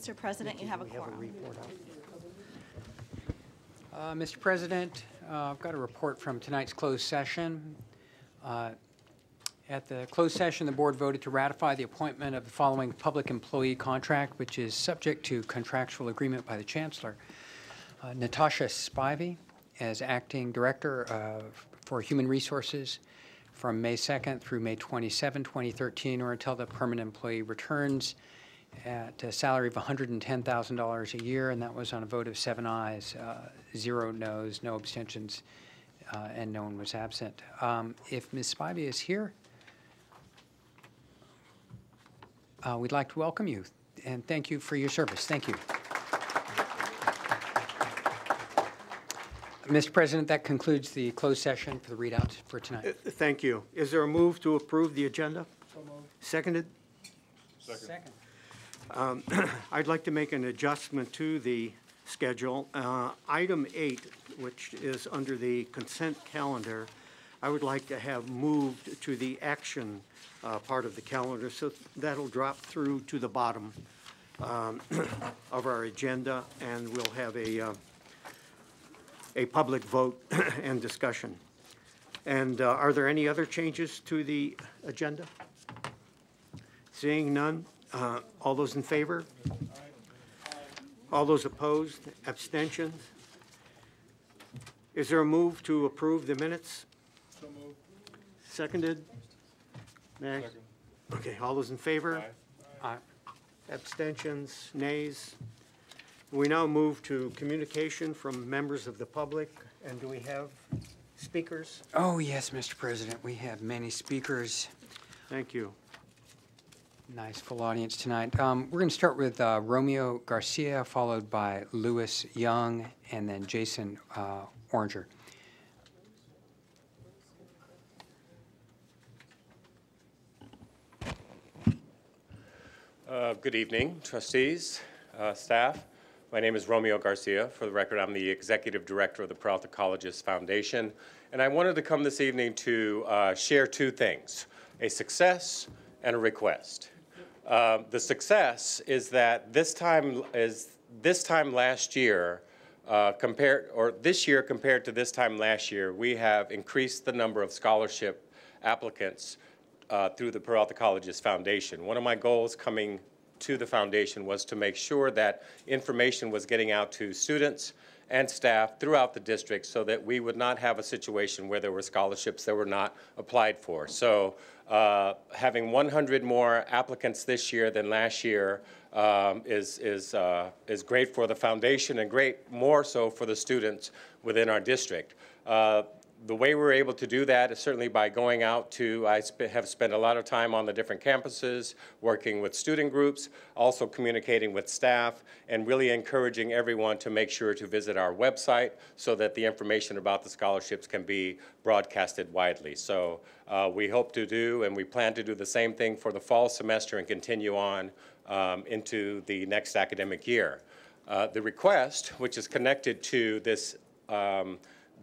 Mr. President, you have a quorum. Mr. President, I've got a report from tonight's closed session. At the closed session, the board voted to ratify the appointment of the following public employee contract, which is subject to contractual agreement by the Chancellor. Natasha Spivey as Acting Director for Human Resources from May 2nd through May 27, 2013, or until the permanent employee returns at a salary of $110,000 a year, and that was on a vote of 7 ayes, 0 noes, no abstentions, and no one was absent. If Ms. Spivey is here, we'd like to welcome you and thank you for your service. Thank you. Mr. President, that concludes the closed session for the readouts for tonight. Thank you. Is there a move to approve the agenda? So moved. Seconded? Second. I'd like to make an adjustment to the schedule. Item 8, which is under the consent calendar, I would like to have moved to the action part of the calendar, so that'll drop through to the bottom of our agenda, and we'll have a public vote and discussion. And are there any other changes to the agenda? Seeing none, all those in favor? All those opposed? Abstentions? Is there a move to approve the minutes? So moved. Seconded? Nay? Second. Okay, all those in favor? Aye. Aye. Abstentions? Nays? We now move to communication from members of the public. And do we have speakers? Oh, yes, Mr. President. We have many speakers. Thank you. Nice full audience tonight. We're going to start with Romeo Garcia, followed by Lewis Young, and then Jason Oranger. Good evening, trustees, staff. My name is Romeo Garcia. For the record, I'm the Executive Director of the Peralta Colleges Foundation, and I wanted to come this evening to share two things, a success and a request. The success is that this time last year, this year compared to this time last year, we have increased the number of scholarship applicants through the Peralta Colleges Foundation. One of my goals coming to the foundation was to make sure that information was getting out to students and staff throughout the district so that we would not have a situation where there were scholarships that were not applied for. So having 100 more applicants this year than last year is great for the foundation and great more so for the students within our district. The way we're able to do that is certainly by going out to, have spent a lot of time on the different campuses, working with student groups, also communicating with staff, and really encouraging everyone to make sure to visit our website so that the information about the scholarships can be broadcasted widely. So we hope to do, and we plan to do the same thing for the fall semester and continue on into the next academic year. The request, which is connected to this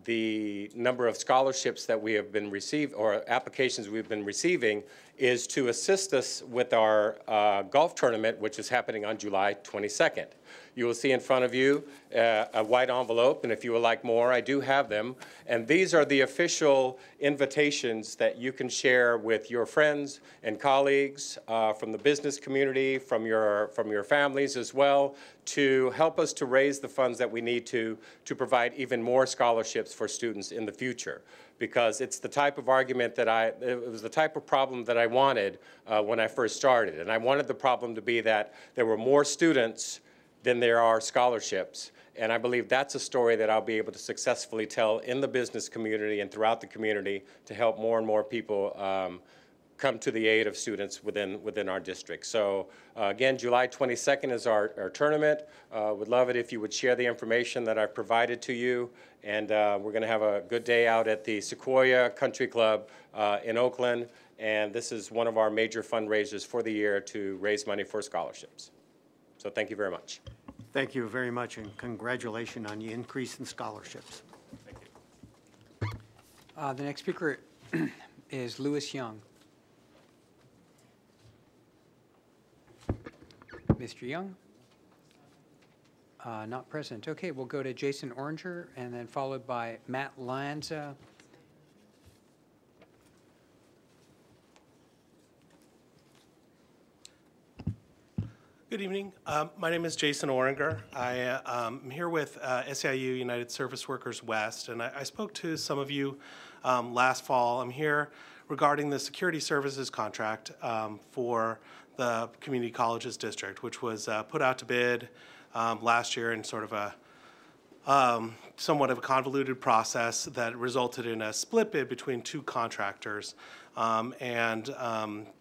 the number of scholarships that we have been receiving, or applications we've been receiving, is to assist us with our golf tournament, which is happening on July 22nd. You will see in front of you a white envelope, and if you would like more, I do have them. And these are the official invitations that you can share with your friends and colleagues from the business community, from your families as well, to help us to raise the funds that we need to provide even more scholarships for students in the future. Because it's the type of argument that it was the type of problem that I wanted when I first started. And I wanted the problem to be that there were more students than there are scholarships. And I believe that's a story that I'll be able to successfully tell in the business community and throughout the community to help more and more people come to the aid of students within our district. So again, July 22nd is our tournament. Would love it if you would share the information that I've provided to you. And we're going to have a good day out at the Sequoia Country Club in Oakland. And this is one of our major fundraisers for the year to raise money for scholarships. So thank you very much. Thank you very much, and congratulations on the increase in scholarships. Thank you. The next speaker is Lewis Young. Mr. Young? Not present. Okay, we'll go to Jason Oranger and then followed by Matt Lanza. Good evening. My name is Jason Oranger. I am here with SEIU United Service Workers West, and I spoke to some of you last fall. I'm here regarding the security services contract for the community colleges district, which was put out to bid last year in sort of a somewhat of a convoluted process that resulted in a split bid between two contractors.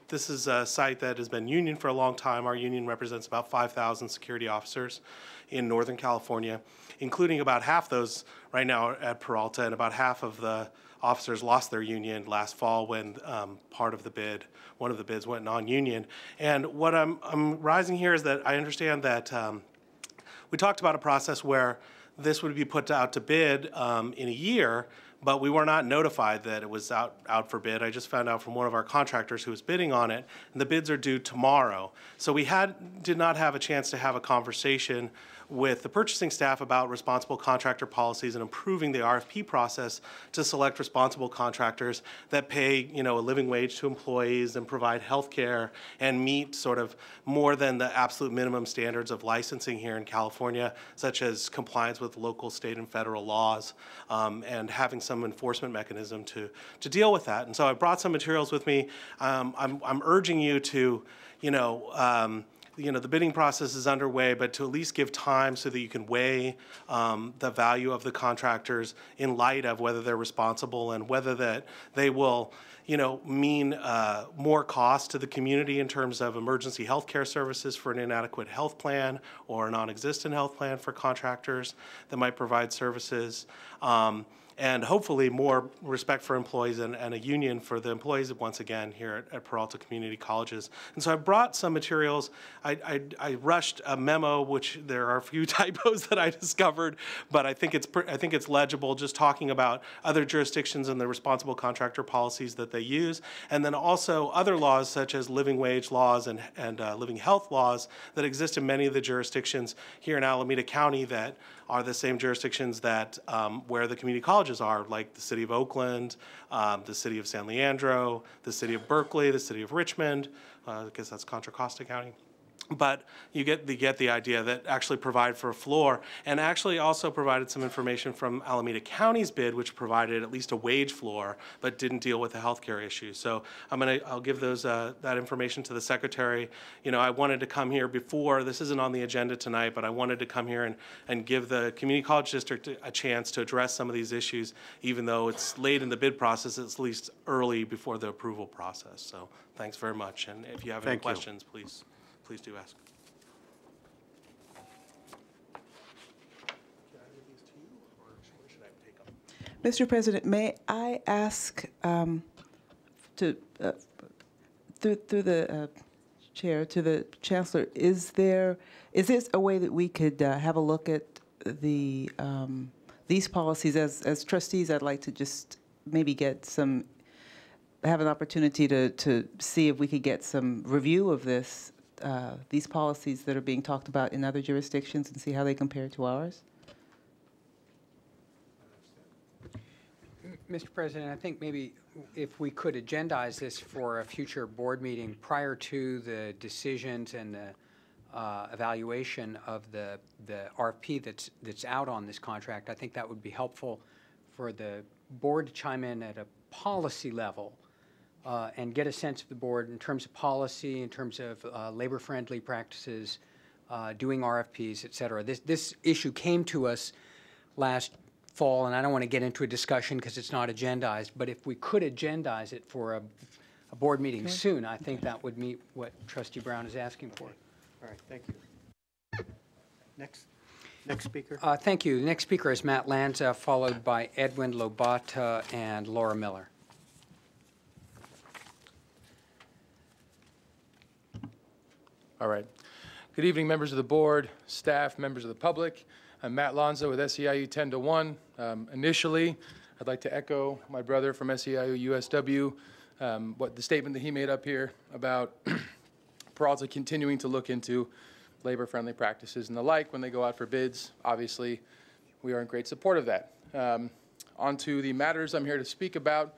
This is a site that has been union for a long time. Our union represents about 5,000 security officers in Northern California, including about half those right now at Peralta, and about half of the officers lost their union last fall when one of the bids went non-union. And what I'm rising here is that I understand that we talked about a process where this would be put out to bid in a year, but we were not notified that it was out for bid. I just found out from one of our contractors who was bidding on it, and the bids are due tomorrow. So we did not have a chance to have a conversation with the purchasing staff about responsible contractor policies and improving the RFP process to select responsible contractors that pay, a living wage to employees and provide health care and meet sort of more than the absolute minimum standards of licensing here in California, such as compliance with local, state, and federal laws, and having some enforcement mechanism to deal with that. And so I brought some materials with me. I'm urging you to, the bidding process is underway, but to at least give time so that you can weigh the value of the contractors in light of whether they're responsible and whether that they will, mean more cost to the community in terms of emergency health care services for an inadequate health plan or a non-existent health plan for contractors that might provide services. And hopefully more respect for employees and a union for the employees once again here at Peralta Community Colleges. And so I brought some materials. I rushed a memo, which there are a few typos that I discovered, but I think it's legible, just talking about other jurisdictions and the responsible contractor policies that they use, and then also other laws such as living wage laws and living health laws that exist in many of the jurisdictions here in Alameda County that are the same jurisdictions that where the community colleges are, like the city of Oakland, the city of San Leandro, the city of Berkeley, the city of Richmond. I guess that's Contra Costa County. But you get the idea that actually provide for a floor, and actually also provided some information from Alameda County's bid, which provided at least a wage floor, but didn't deal with the healthcare issue. So I'll give that information to the secretary. I wanted to come here before, this isn't on the agenda tonight, but I wanted to come here and give the community college district a chance to address some of these issues, even though it's late in the bid process, it's at least early before the approval process. So thanks very much, and if you have any questions, please do ask. Mr. President, may I ask through the chair to the chancellor, is this a way that we could have a look at these policies as trustees? I'd like to just maybe have an opportunity to see if we could get some review of these policies that are being talked about in other jurisdictions and see how they compare to ours. Mr. President, I think maybe if we could agendize this for a future board meeting prior to the decisions and the evaluation of the RFP that's out on this contract, I think that would be helpful for the board to chime in at a policy level and get a sense of the board in terms of policy, in terms of labor-friendly practices, doing RFPs, et cetera. This issue came to us last fall, and I don't want to get into a discussion because it's not agendized, but if we could agendize it for a board meeting soon, I think that would meet what Trustee Brown is asking for. All right, thank you. Next speaker. Thank you. The next speaker is Matt Lanza, followed by Edwin Lobata and Laura Miller. All right. Good evening, members of the board, staff, members of the public. I'm Matt Lanza with SEIU 10-1. Initially, I'd like to echo my brother from SEIU USW, the statement that he made up here about Peralta continuing to look into labor-friendly practices and the like when they go out for bids. Obviously, we are in great support of that. On to the matters I'm here to speak about.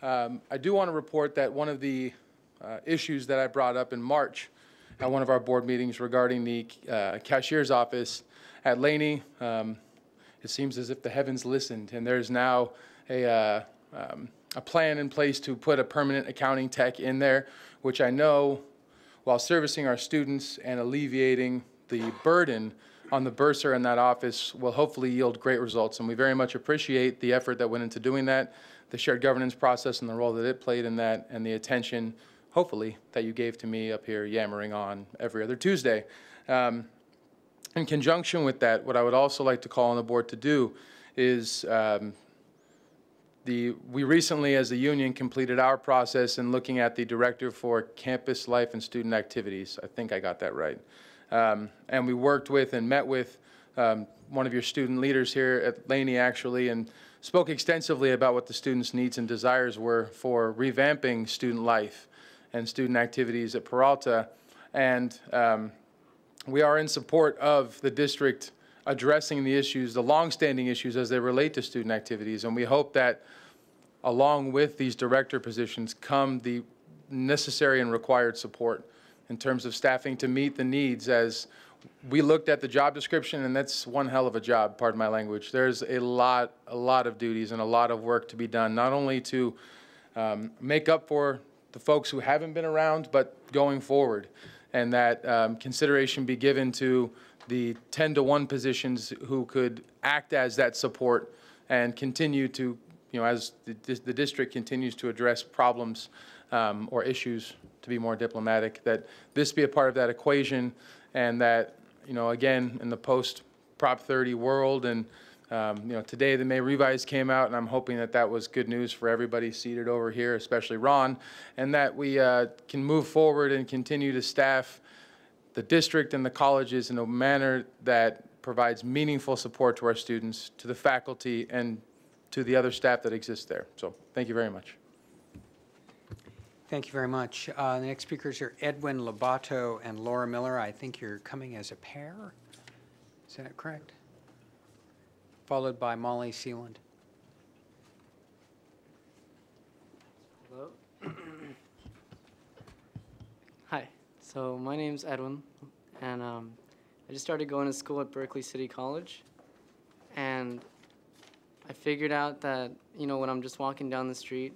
I do want to report that one of the issues that I brought up in March at one of our board meetings regarding the cashier's office at Laney, it seems as if the heavens listened, and there's now a plan in place to put a permanent accounting tech in there, which I know, while servicing our students and alleviating the burden on the bursar in that office, will hopefully yield great results. And we very much appreciate the effort that went into doing that, the shared governance process and the role that it played in that, and the attention, hopefully, that you gave to me up here yammering on every other Tuesday. In conjunction with that, what I would also like to call on the board to do is we recently, as a union, completed our process in looking at the Director for Campus Life and Student Activities. I think I got that right. And we worked with and met with one of your student leaders here at Laney, actually, and spoke extensively about what the students' needs and desires were for revamping student life and student activities at Peralta. And we are in support of the district addressing the issues, the longstanding issues as they relate to student activities. And we hope that along with these director positions come the necessary and required support in terms of staffing to meet the needs. As we looked at the job description, and that's one hell of a job, pardon my language. There's a lot of duties and a lot of work to be done, not only to make up for the folks who haven't been around, but going forward. And that consideration be given to the 10-to-1 positions who could act as that support and continue to, as the district continues to address problems or issues, to be more diplomatic, that this be a part of that equation, and that, again, in the post-Prop 30 world, and today the May Revise came out, and I'm hoping that that was good news for everybody seated over here, especially Ron, and that we can move forward and continue to staff the district and the colleges in a manner that provides meaningful support to our students, to the faculty, and to the other staff that exists there. So thank you very much. Thank you very much. The next speakers are Edwin Lobato and Laura Miller. I think you're coming as a pair. Is that correct? Followed by Molly Sealand. Hello. Hi. So my name's Edwin, and I just started going to school at Berkeley City College, and I figured out that when I'm just walking down the street,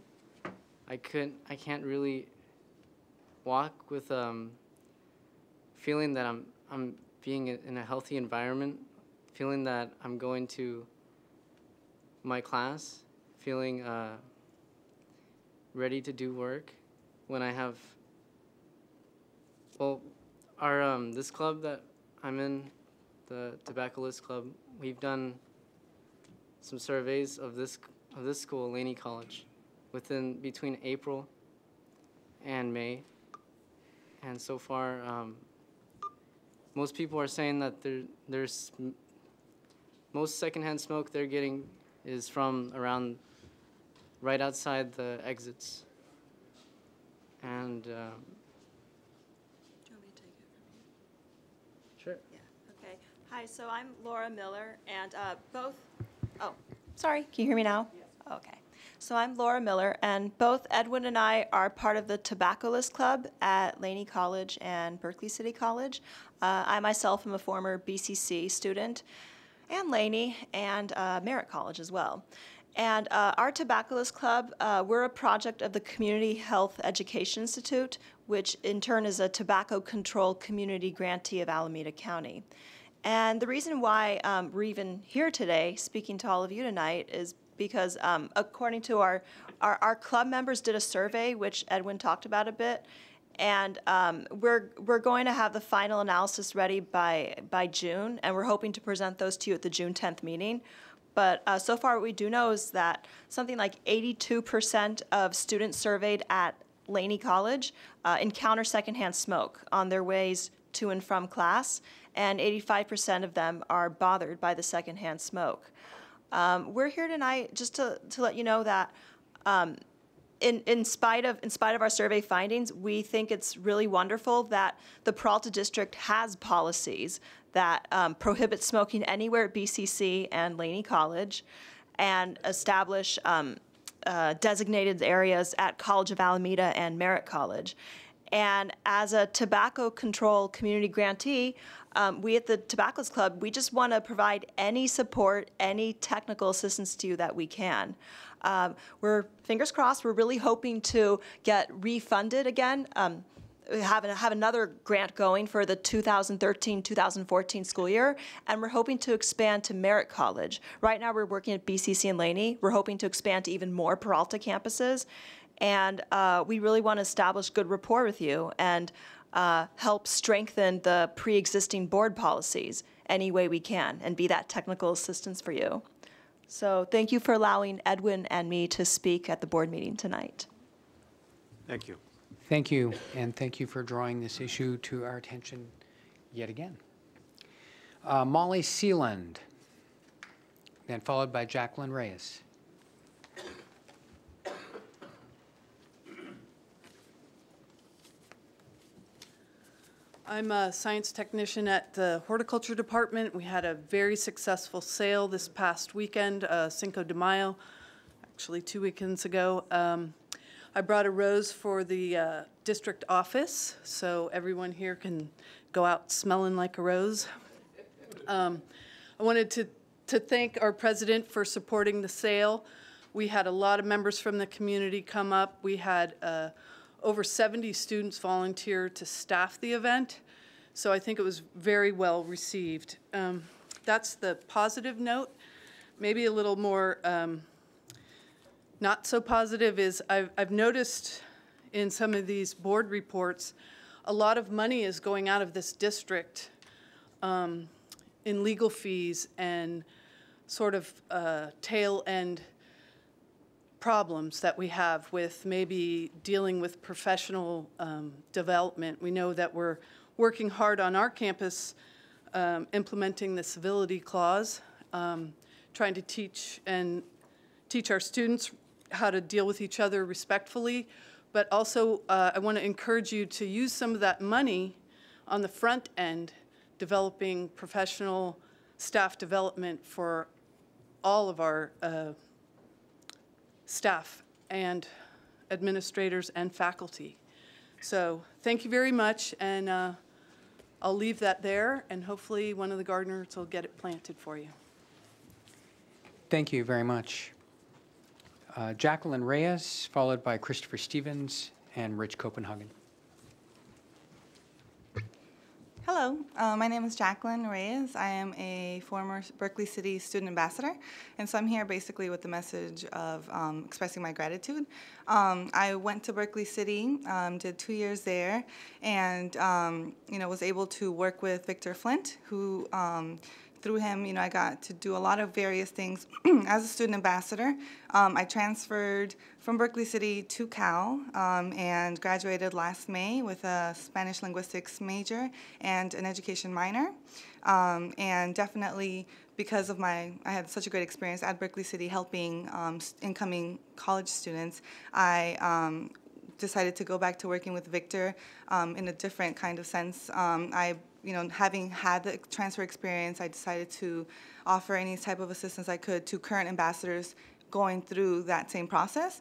I can't really walk with feeling that I'm being in a healthy environment, feeling that I'm going to my class, feeling ready to do work when I have, our this club that I'm in, the Tobacco List Club, we've done some surveys of this school, Laney College, between April and May, and so far most people are saying that there's most secondhand smoke they're getting is from around right outside the exits. And Do you want me to take it from sure. here? Yeah, okay. Hi, so I'm Laura Miller, and sorry, can you hear me now? Yes. Okay. So I'm Laura Miller, and both Edwin and I are part of the Tobacco List Club at Laney College and Berkeley City College. I myself am a former BCC student and Laney and Merritt College as well. And our Tobacco List Club, we're a project of the Community Health Education Institute, which in turn is a tobacco control community grantee of Alameda County. And the reason why we're even here today, speaking to all of you tonight, is because according to our club members did a survey, which Edwin talked about a bit, and we're going to have the final analysis ready by June, and we're hoping to present those to you at the June 10th meeting. But so far what we do know is that something like 82% of students surveyed at Laney College encounter secondhand smoke on their ways to and from class, and 85% of them are bothered by the secondhand smoke. We're here tonight just to let you know that in spite of our survey findings, we think it's really wonderful that the Peralta District has policies that prohibit smoking anywhere at BCC and Laney College, and establish designated areas at College of Alameda and Merritt College. And as a tobacco control community grantee, we at the Tobaccos Club, we just want to provide any support, any technical assistance to you that we can. We're, fingers crossed, we're really hoping to get refunded again, have another grant going for the 2013-2014 school year, and we're hoping to expand to Merritt College. Right now we're working at BCC and Laney. We're hoping to expand to even more Peralta campuses, and we really want to establish good rapport with you and help strengthen the pre-existing board policies any way we can and be that technical assistance for you. So thank you for allowing Edwin and me to speak at the board meeting tonight. Thank you. Thank you, and thank you for drawing this issue to our attention yet again. Molly Sealand, then followed by Jacqueline Reyes. I'm a science technician at the horticulture department. We had a very successful sale this past weekend, Cinco de Mayo, actually 2 weekends ago. I brought a rose for the district office, so everyone here can go out smelling like a rose. I wanted to thank our president for supporting the sale. We had a lot of members from the community come up. We had over 70 students volunteer to staff the event, so I think it was very well received. That's the positive note. Maybe a little more not so positive is I've noticed in some of these board reports, a lot of money is going out of this district in legal fees and sort of tail end problems that we have with maybe dealing with professional development. We know that we're working hard on our campus implementing the civility clause, trying to teach our students how to deal with each other respectfully, but also I want to encourage you to use some of that money on the front end, developing professional staff development for all of our staff and administrators and faculty. So thank you very much, and I'll leave that there, and hopefully one of the gardeners will get it planted for you. Thank you very much. Jacqueline Reyes, followed by Christopher Stevens and Rich Copenhagen. Hello, my name is Jacqueline Reyes. I am a former Berkeley City student ambassador, and so I'm here basically with the message of expressing my gratitude. I went to Berkeley City, did 2 years there, and was able to work with Victor Flint, who through him, I got to do a lot of various things as a student ambassador. I transferred from Berkeley City to Cal and graduated last May with a Spanish linguistics major and an education minor. And definitely because of I had such a great experience at Berkeley City helping incoming college students, I decided to go back to working with Victor in a different kind of sense. Having had the transfer experience, I decided to offer any type of assistance I could to current ambassadors going through that same process,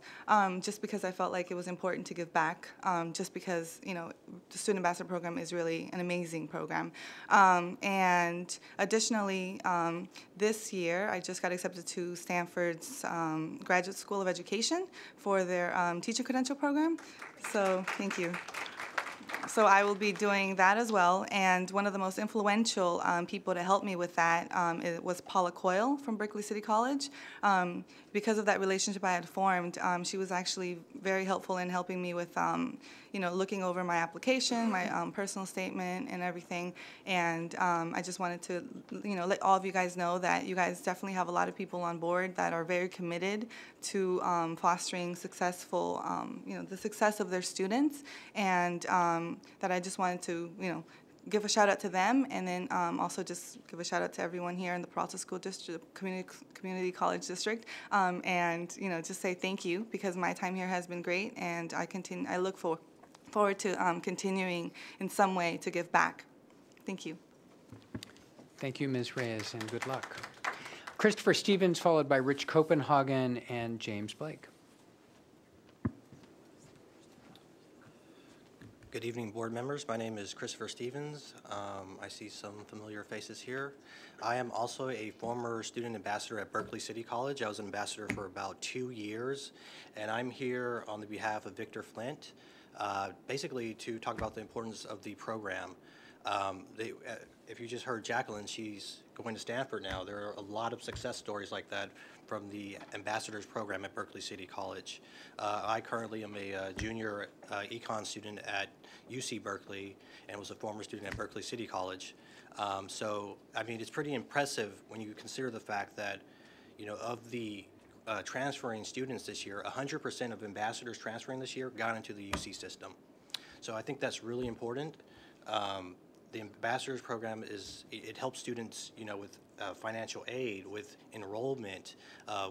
just because I felt like it was important to give back, just because, the Student Ambassador Program is really an amazing program. And additionally, this year, I just got accepted to Stanford's Graduate School of Education for their teacher credential program. So thank you. So I will be doing that as well, and one of the most influential people to help me with that it was Paula Coyle from Berkeley City College. Because of that relationship I had formed, she was actually very helpful in helping me with looking over my application, my personal statement and everything. And I just wanted to let all of you guys know that you guys definitely have a lot of people on board that are very committed to fostering successful, the success of their students, and that I just wanted to, give a shout out to them, and then also just give a shout out to everyone here in the Peralta School District, Community College District, and just say thank you, because my time here has been great, and I look forward to continuing in some way to give back. Thank you. Thank you, Ms. Reyes, and good luck. Christopher Stevens, followed by Rich Copenhagen and James Blake. Good evening, board members. My name is Christopher Stevens. I see some familiar faces here. I am also a former student ambassador at Berkeley City College. I was an ambassador for about 2 years, and I'm here on the behalf of Victor Flint, basically to talk about the importance of the program. If you just heard Jacqueline, she's going to Stanford now. There are a lot of success stories like that from the ambassadors program at Berkeley City College. I currently am a junior econ student at UC Berkeley and was a former student at Berkeley City College. So, I mean, it's pretty impressive when you consider the fact that, of the transferring students this year, 100% of ambassadors transferring this year got into the UC system. So I think that's really important. The ambassadors program it helps students, with financial aid, with enrollment,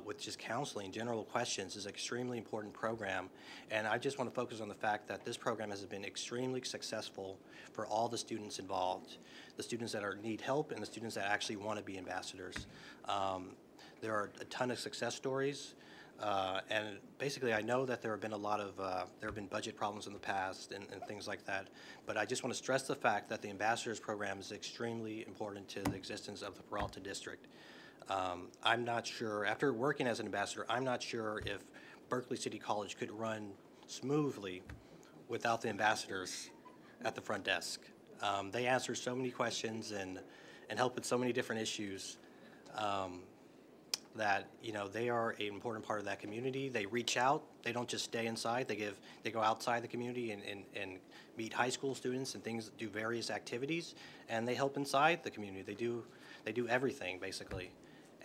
with just counseling, general questions. Is an extremely important program, and I just want to focus on the fact that this program has been extremely successful for all the students involved, the students that need help and the students that actually want to be ambassadors. There are a ton of success stories. And basically, I know that there have been there have been budget problems in the past and things like that, but I just want to stress the fact that the ambassadors program is extremely important to the existence of the Peralta district. I'm not sure, after working as an ambassador, I'm not sure if Berkeley City College could run smoothly without the ambassadors at the front desk. They answer so many questions and help with so many different issues. That they are an important part of that community. They reach out. They don't just stay inside. They go outside the community and meet high school students and do various activities, and they help inside the community. They do everything basically,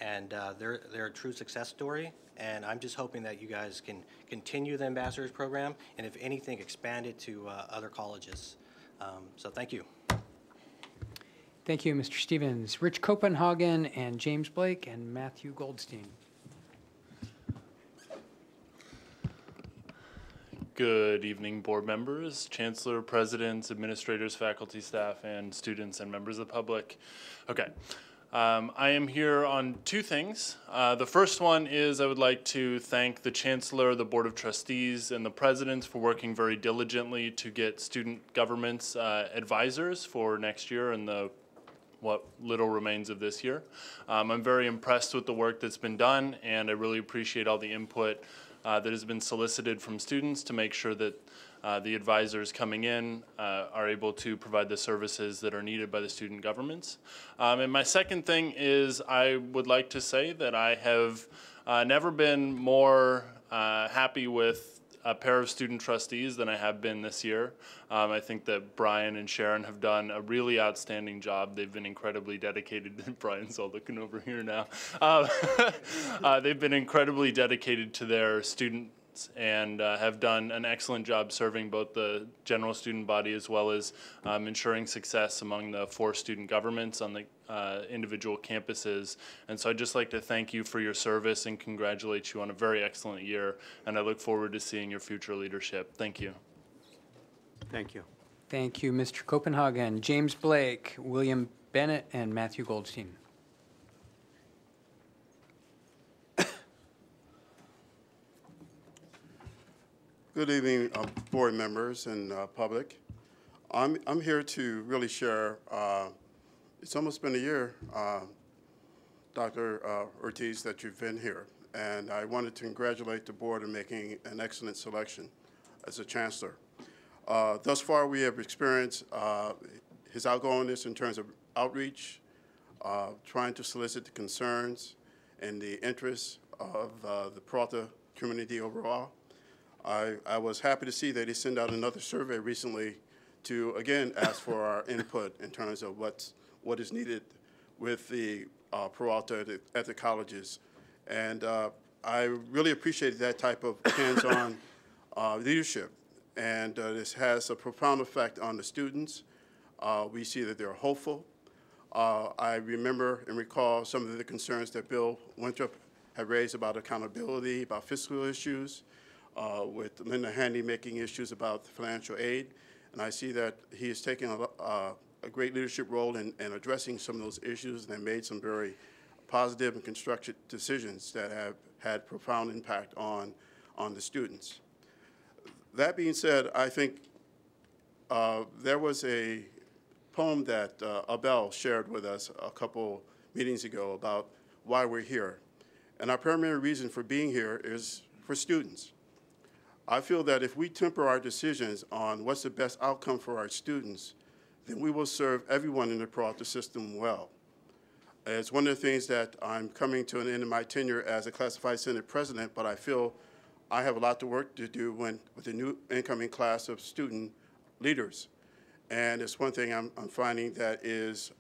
and they're a true success story. And I'm just hoping that you guys can continue the ambassadors program, and if anything, expand it to other colleges. So thank you. Thank you, Mr. Stevens. Rich Copenhagen and James Blake and Matthew Goldstein. Good evening, board members, chancellor, presidents, administrators, faculty, staff, and students and members of the public. Okay. I am here on two things. The first one is I would like to thank the Chancellor, the Board of Trustees, and the Presidents for working very diligently to get student government's advisors for next year and what little remains of this year. I'm very impressed with the work that's been done, and I really appreciate all the input that has been solicited from students to make sure that the advisors coming in are able to provide the services that are needed by the student governments. And my second thing is I would like to say that I have never been more happy with a pair of student trustees than I have been this year. I think that Brian and Sharon have done a really outstanding job. They've been incredibly dedicated. Brian's all looking over here now. They've been incredibly dedicated to their students and have done an excellent job serving both the general student body as well as ensuring success among the 4 student governments on the individual campuses. And so I'd just like to thank you for your service and congratulate you on a very excellent year. And I look forward to seeing your future leadership. Thank you. Thank you. Thank you, Mr. Copenhagen. James Blake, William Bennett, and Matthew Goldstein. Good evening, board members and public. I'm here to really share, it's almost been a year, Dr. Ortiz, that you've been here. And I wanted to congratulate the board on making an excellent selection as a chancellor. Thus far, we have experienced his outgoingness in terms of outreach, trying to solicit the concerns and the interests of the Peralta community overall. I was happy to see that he sent out another survey recently to, again, ask for our input in terms of what is needed with the Peralta at the colleges. And I really appreciated that type of hands-on leadership. And this has a profound effect on the students, We see that they're hopeful. I remember and recall some of the concerns that Bill Winthrop had raised about accountability, about fiscal issues, with Linda Handy making issues about financial aid. And I see that he is taking a great leadership role in addressing some of those issues and made some very positive and constructive decisions that have had profound impact on the students. That being said, I think there was a poem that Abel shared with us a couple meetings ago about why we're here. And our primary reason for being here is for students. I feel that if we temper our decisions on what's the best outcome for our students, then we will serve everyone in the Peralta system well. It's one of the things that I'm coming to an end of my tenure as a classified Senate president, but I feel I have a lot of work to do with the new incoming class of student leaders. And it's one thing I'm finding that is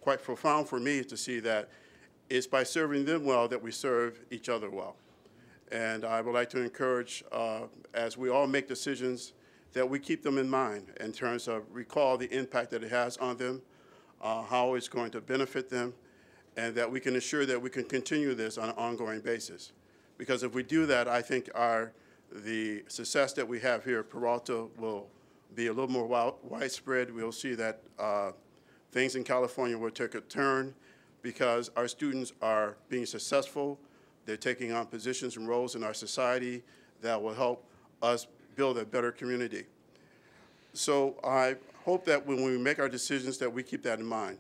quite profound for me to see that it's by serving them well that we serve each other well. And I would like to encourage, as we all make decisions, that we keep them in mind in terms of recall the impact that it has on them, how it's going to benefit them, and that we can ensure that we can continue this on an ongoing basis. Because if we do that, I think the success that we have here at Peralta will be a little more widespread. We'll see that things in California will take a turn because our students are being successful. They're taking on positions and roles in our society that will help us build a better community. So I hope that when we make our decisions that we keep that in mind,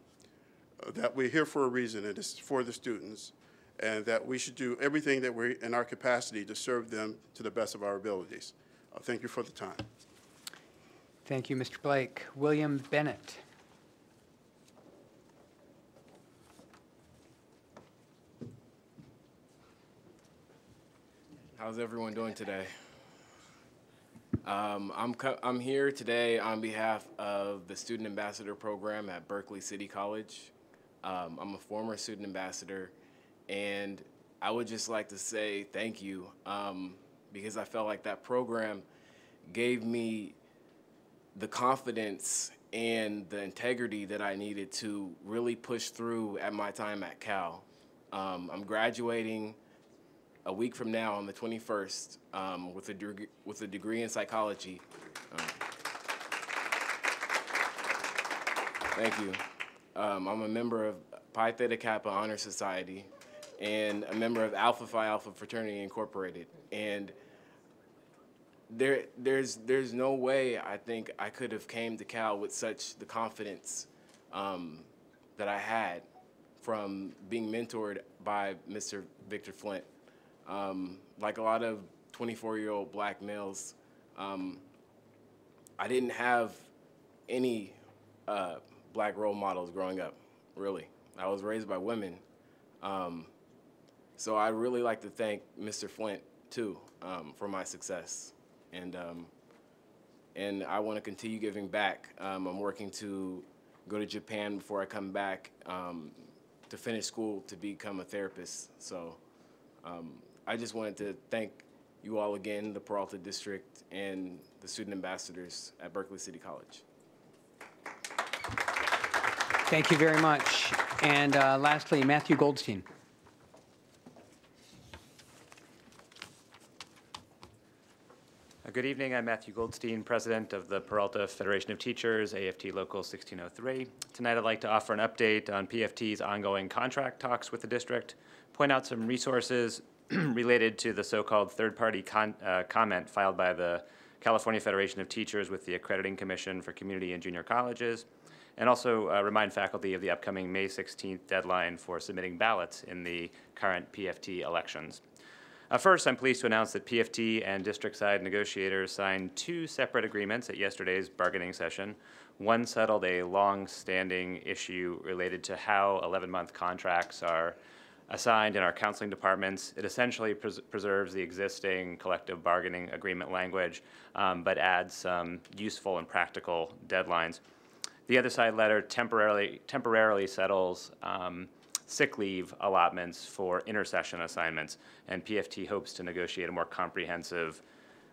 that we're here for a reason, and it's for the students, and that we should do everything that we're in our capacity to serve them to the best of our abilities. Thank you for the time. Thank you, Mr. Blake. William Bennett. How's everyone doing today? I'm here today on behalf of the Student Ambassador Program at Berkeley City College. I'm a former student ambassador, and I would just like to say thank you because I felt like that program gave me the confidence and the integrity that I needed to really push through at my time at Cal. I'm graduating a week from now on the 21st with a degree in psychology. Thank you. I'm a member of Pi Theta Kappa Honor Society and a member of Alpha Phi Alpha Fraternity Incorporated. And there's no way I think I could have came to Cal with such the confidence that I had from being mentored by Mr. Victor Flint. Like a lot of 24-year-old black males, I didn't have any black role models growing up, really. I was raised by women. So I really like to thank Mr. Flint, too, for my success. And I want to continue giving back. I'm working to go to Japan before I come back to finish school to become a therapist. So I just wanted to thank you all again, the Peralta District and the student ambassadors at Berkeley City College. Thank you very much. And lastly, Matthew Goldstein. Good evening. I'm Matthew Goldstein, president of the Peralta Federation of Teachers, AFT Local 1603. Tonight I'd like to offer an update on PFT's ongoing contract talks with the district, point out some resources related to the so-called third-party comment filed by the California Federation of Teachers with the Accrediting Commission for Community and Junior Colleges, and also remind faculty of the upcoming May 16th deadline for submitting ballots in the current PFT elections. First, I'm pleased to announce that PFT and district-side negotiators signed two separate agreements at yesterday's bargaining session. One settled a long-standing issue related to how 11-month contracts are assigned in our counseling departments. It essentially preserves the existing collective bargaining agreement language, but adds some useful and practical deadlines. The other side letter temporarily settles sick leave allotments for intersession assignments, and PFT hopes to negotiate a more comprehensive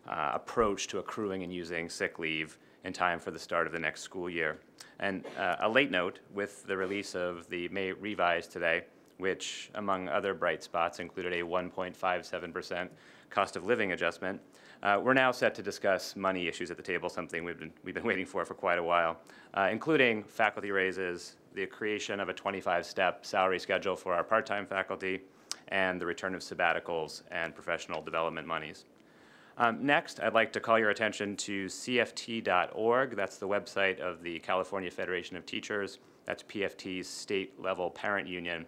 approach to accruing and using sick leave in time for the start of the next school year. And a late note, with the release of the May revise today, which, among other bright spots, included a 1.57% cost of living adjustment, we're now set to discuss money issues at the table, something we've been waiting for quite a while, including faculty raises, the creation of a 25-step salary schedule for our part-time faculty, and the return of sabbaticals and professional development monies. Next, I'd like to call your attention to CFT.org. That's the website of the California Federation of Teachers. That's PFT's state-level parent union.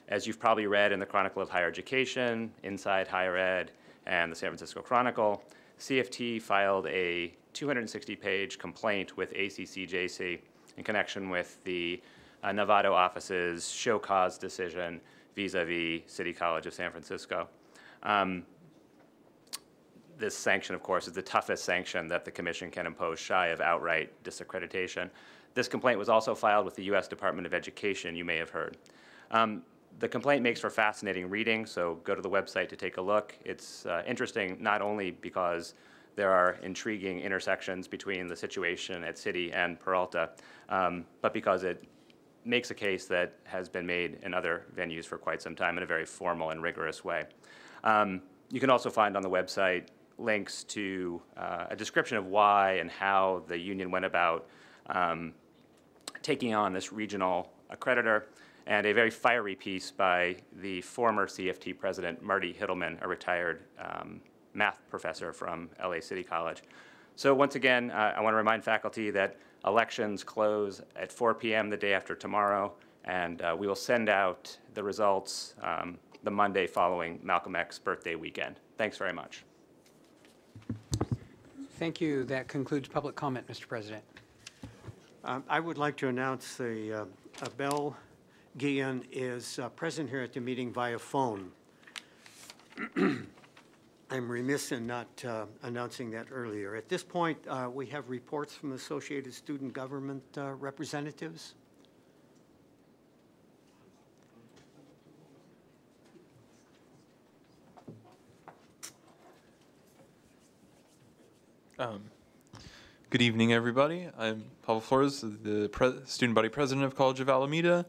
As you've probably read in the Chronicle of Higher Education, Inside Higher Ed, and the San Francisco Chronicle, CFT filed a 260-page complaint with ACCJC in connection with the Novato office's show cause decision vis-a-vis City College of San Francisco. This sanction, of course, is the toughest sanction that the Commission can impose shy of outright disaccreditation. This complaint was also filed with the U.S. Department of Education, you may have heard. The complaint makes for fascinating reading, so go to the website to take a look. It's interesting not only because there are intriguing intersections between the situation at City and Peralta, but because it makes a case that has been made in other venues for quite some time in a very formal and rigorous way. You can also find on the website links to a description of why and how the union went about taking on this regional accreditor, and a very fiery piece by the former CFT president, Marty Hittleman, a retired math professor from LA City College. So once again, I want to remind faculty that elections close at 4 p.m. the day after tomorrow, and we will send out the results the Monday following Malcolm X's birthday weekend. Thanks very much. Thank you. That concludes public comment, Mr. President. I would like to announce the Bell Guillen is present here at the meeting via phone. I'm remiss in not announcing that earlier. At this point, we have reports from Associated Student Government representatives. Good evening, everybody. I'm Pavel Flores, the student body president of College of Alameda.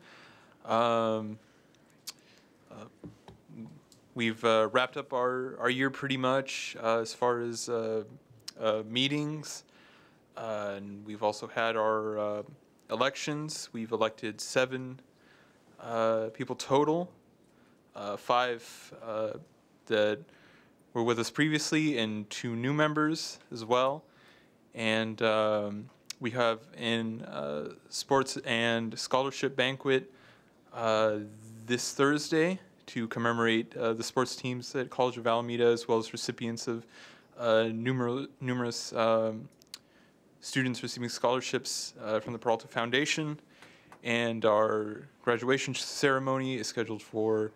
We've wrapped up our year pretty much as far as meetings, and we've also had our elections. We've elected 7 people total, 5 that were with us previously and 2 new members as well. And we have in sports and scholarship banquet this Thursday to commemorate the sports teams at College of Alameda, as well as recipients of numerous students receiving scholarships from the Peralta Foundation. And our graduation ceremony is scheduled for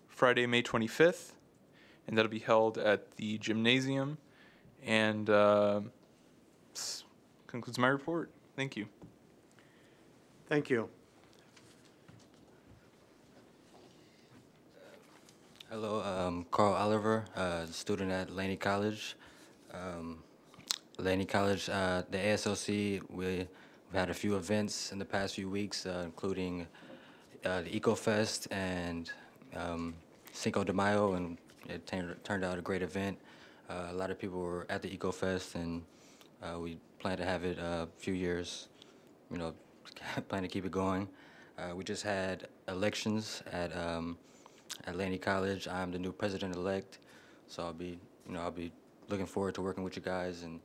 Friday, May 25th, and that'll be held at the gymnasium. And this concludes my report. Thank you. Thank you. Hello, Carl Oliver, student at Laney College. Laney College, the ASLC, we've had a few events in the past few weeks, including the EcoFest and Cinco de Mayo, and it turned out a great event. A lot of people were at the EcoFest, and we plan to have it a few years, plan to keep it going. We just had elections at Laney College. I'm the new president-elect, so I'll be looking forward to working with you guys and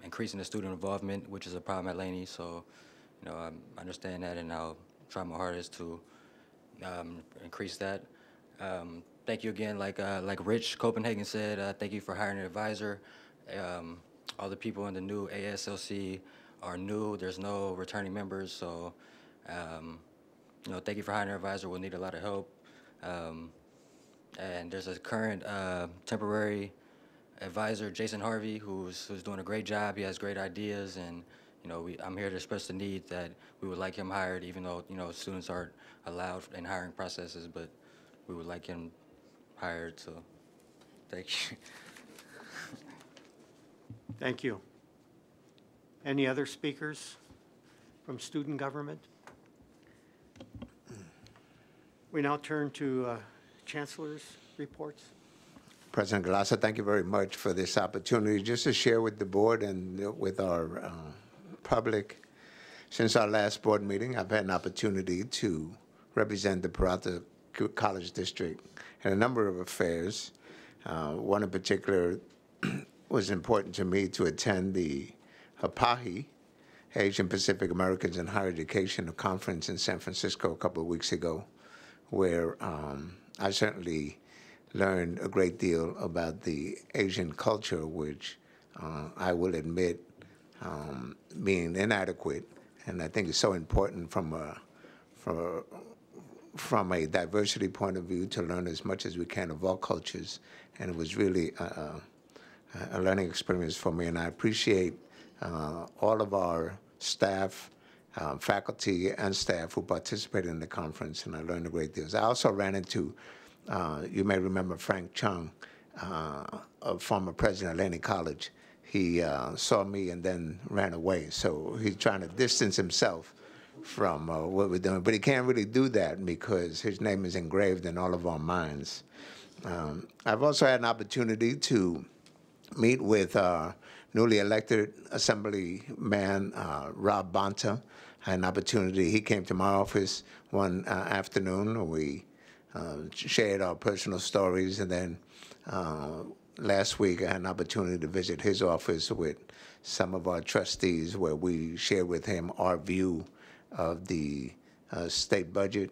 increasing the student involvement, which is a problem at Laney. So, I understand that, and I'll try my hardest to increase that. Thank you again, like Rich Copenhagen said, thank you for hiring an advisor. All the people in the new ASLC are new. There's no returning members, so thank you for hiring an advisor. We'll need a lot of help. And there's a current temporary advisor, Jason Harvey, who's doing a great job. He has great ideas, and I'm here to express the need that we would like him hired, even though students aren't allowed in hiring processes, but we would like him hired. So, thank you. Thank you. Any other speakers from student government? We now turn to Chancellor's reports. President Galassa, thank you very much for this opportunity just to share with the board and with our public. Since our last board meeting, I've had an opportunity to represent the Peralta College District in a number of affairs. One in particular was important to me to attend the HAPAHI, Asian Pacific Americans in Higher Education, conference in San Francisco a couple of weeks ago, where I certainly learned a great deal about the Asian culture, which I will admit being inadequate, and I think it's so important from a diversity point of view to learn as much as we can of all cultures, and it was really a learning experience for me, and I appreciate all of our staff, faculty and staff who participated in the conference, and I learned a great deal. I also ran into, you may remember Frank Chung, a former president of Laney College. He saw me and then ran away, so he's trying to distance himself from what we're doing, but he can't really do that because his name is engraved in all of our minds. I've also had an opportunity to meet with newly elected Assemblyman Rob Bonta. I had an opportunity. He came to my office one afternoon. We shared our personal stories, and then last week I had an opportunity to visit his office with some of our trustees, where we shared with him our view of the state budget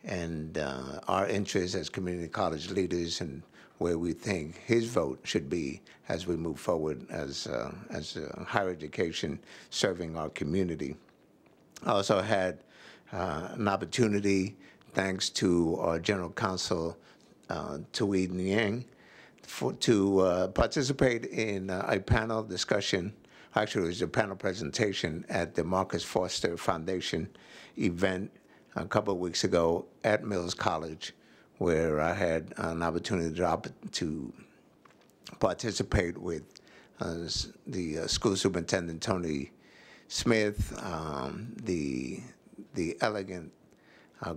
and our interests as community college leaders, and where we think his vote should be as we move forward as higher education serving our community. I also had an opportunity, thanks to our General Counsel, Tui Niang, to participate in a panel discussion. Actually, it was a panel presentation at the Marcus Foster Foundation event a couple of weeks ago at Mills College, where I had an opportunity to participate with the school superintendent, Tony Smith, the elegant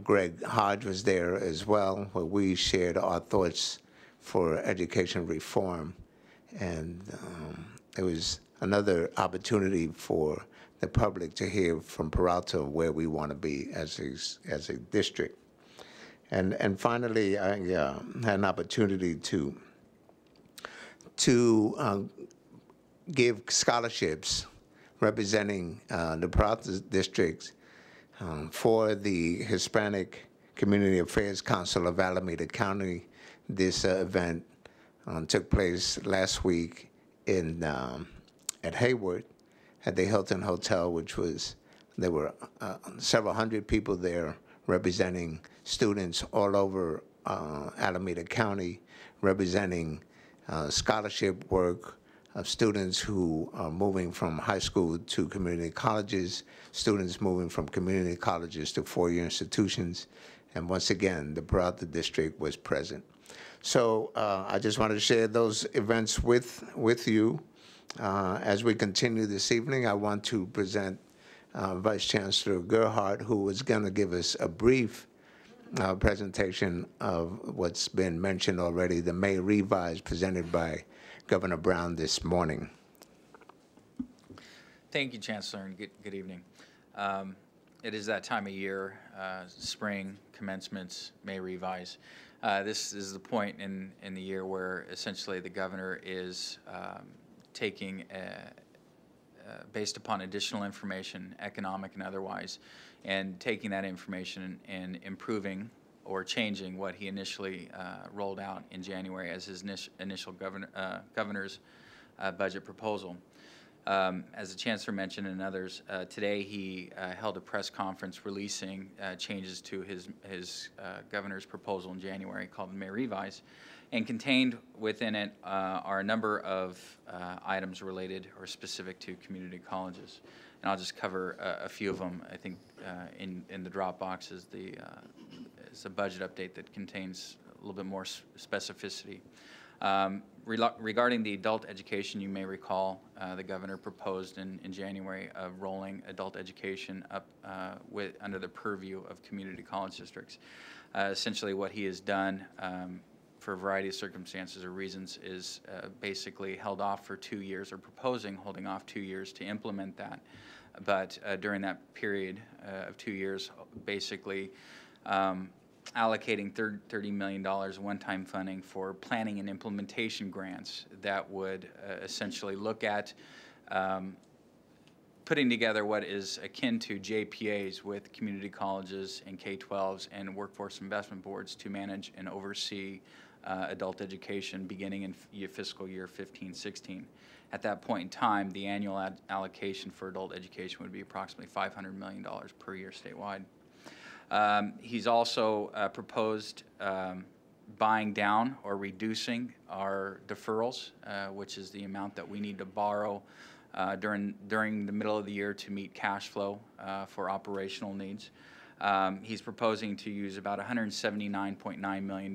Greg Hodge was there as well, where we shared our thoughts for education reform. And it was another opportunity for the public to hear from Peralta where we want to be as a district. And finally, I had an opportunity to give scholarships representing the Peralta districts for the Hispanic Community Affairs Council of Alameda County. This event took place last week at Hayward at the Hilton Hotel, there were several hundred people there representing students all over Alameda County, representing scholarship work of students who are moving from high school to community colleges, students moving from community colleges to four-year institutions, and once again, the Peralta District was present. So I just wanted to share those events with you. As we continue this evening, I want to present Vice Chancellor Gerhardt, who is going to give us a brief presentation of what's been mentioned already, the May Revise presented by Governor Brown this morning. Thank you, Chancellor, and good evening. It is that time of year, spring commencements, May Revise. This is the point in the year where essentially the governor is taking, based upon additional information, economic and otherwise, and taking that information and improving or changing what he initially rolled out in January as his initial governor's budget proposal. As the Chancellor mentioned and others, today he held a press conference releasing changes to his governor's proposal in January called the May Revise, and contained within it are a number of items related or specific to community colleges. And I'll just cover a few of them. I think in the Dropbox is a budget update that contains a little bit more specificity. Regarding the adult education, you may recall the governor proposed in January of rolling adult education up under the purview of community college districts. Essentially what he has done for a variety of circumstances or reasons is basically held off for 2 years, or proposing holding off 2 years to implement that. But during that period of 2 years, basically allocating $30 million one-time funding for planning and implementation grants that would essentially look at putting together what is akin to JPAs with community colleges and K-12s and workforce investment boards to manage and oversee adult education beginning in fiscal year 15-16. At that point in time, the annual allocation for adult education would be approximately $500 million per year statewide. He's also proposed buying down or reducing our deferrals, which is the amount that we need to borrow during the middle of the year to meet cash flow for operational needs. He's proposing to use about $179.9 million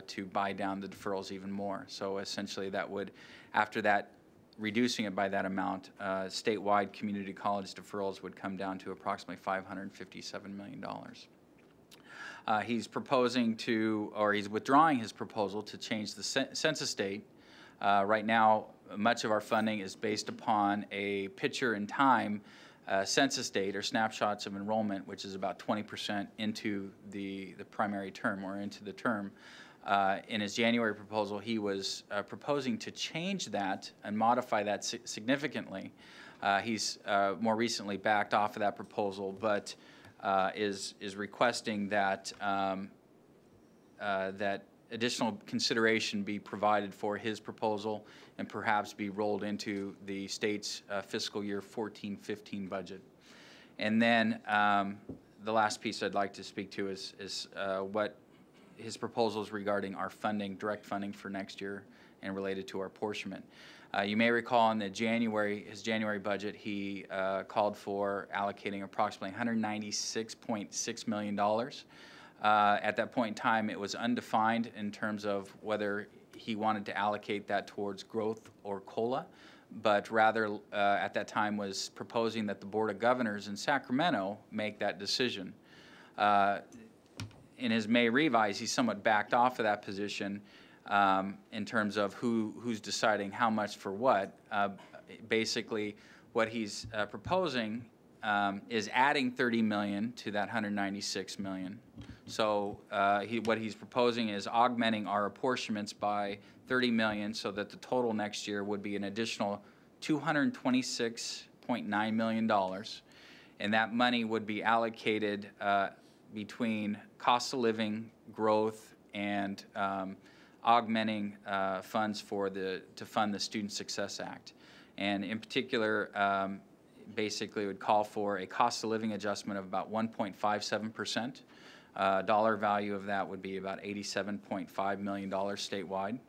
to buy down the deferrals even more. So essentially that would, after that, reducing it by that amount, statewide community college deferrals would come down to approximately $557 million. He's proposing to, or he's withdrawing his proposal to change the census date. Right now, much of our funding is based upon a picture in time census date or snapshots of enrollment, which is about 20% into the primary term or into the term. In his January proposal, he was proposing to change that and modify that significantly. He's more recently backed off of that proposal, but is requesting that that additional consideration be provided for his proposal and perhaps be rolled into the state's fiscal year 14-15 budget. And then the last piece I'd like to speak to is what his proposals regarding our funding, direct funding for next year and related to our apportionment. You may recall in his January budget, he called for allocating approximately $196.6 million. At that point in time, it was undefined in terms of whether he wanted to allocate that towards growth or COLA, but rather at that time was proposing that the Board of Governors in Sacramento make that decision. In his May revise, he somewhat backed off of that position in terms of who's deciding how much for what. Basically, what he's proposing is adding $30 million to that $196 million. So what he's proposing is augmenting our apportionments by $30 million so that the total next year would be an additional $226.9 million. And that money would be allocated between cost of living, growth, and augmenting funds to fund the Student Success Act. And in particular, basically would call for a cost of living adjustment of about 1.57%. Dollar value of that would be about $87.5 million statewide.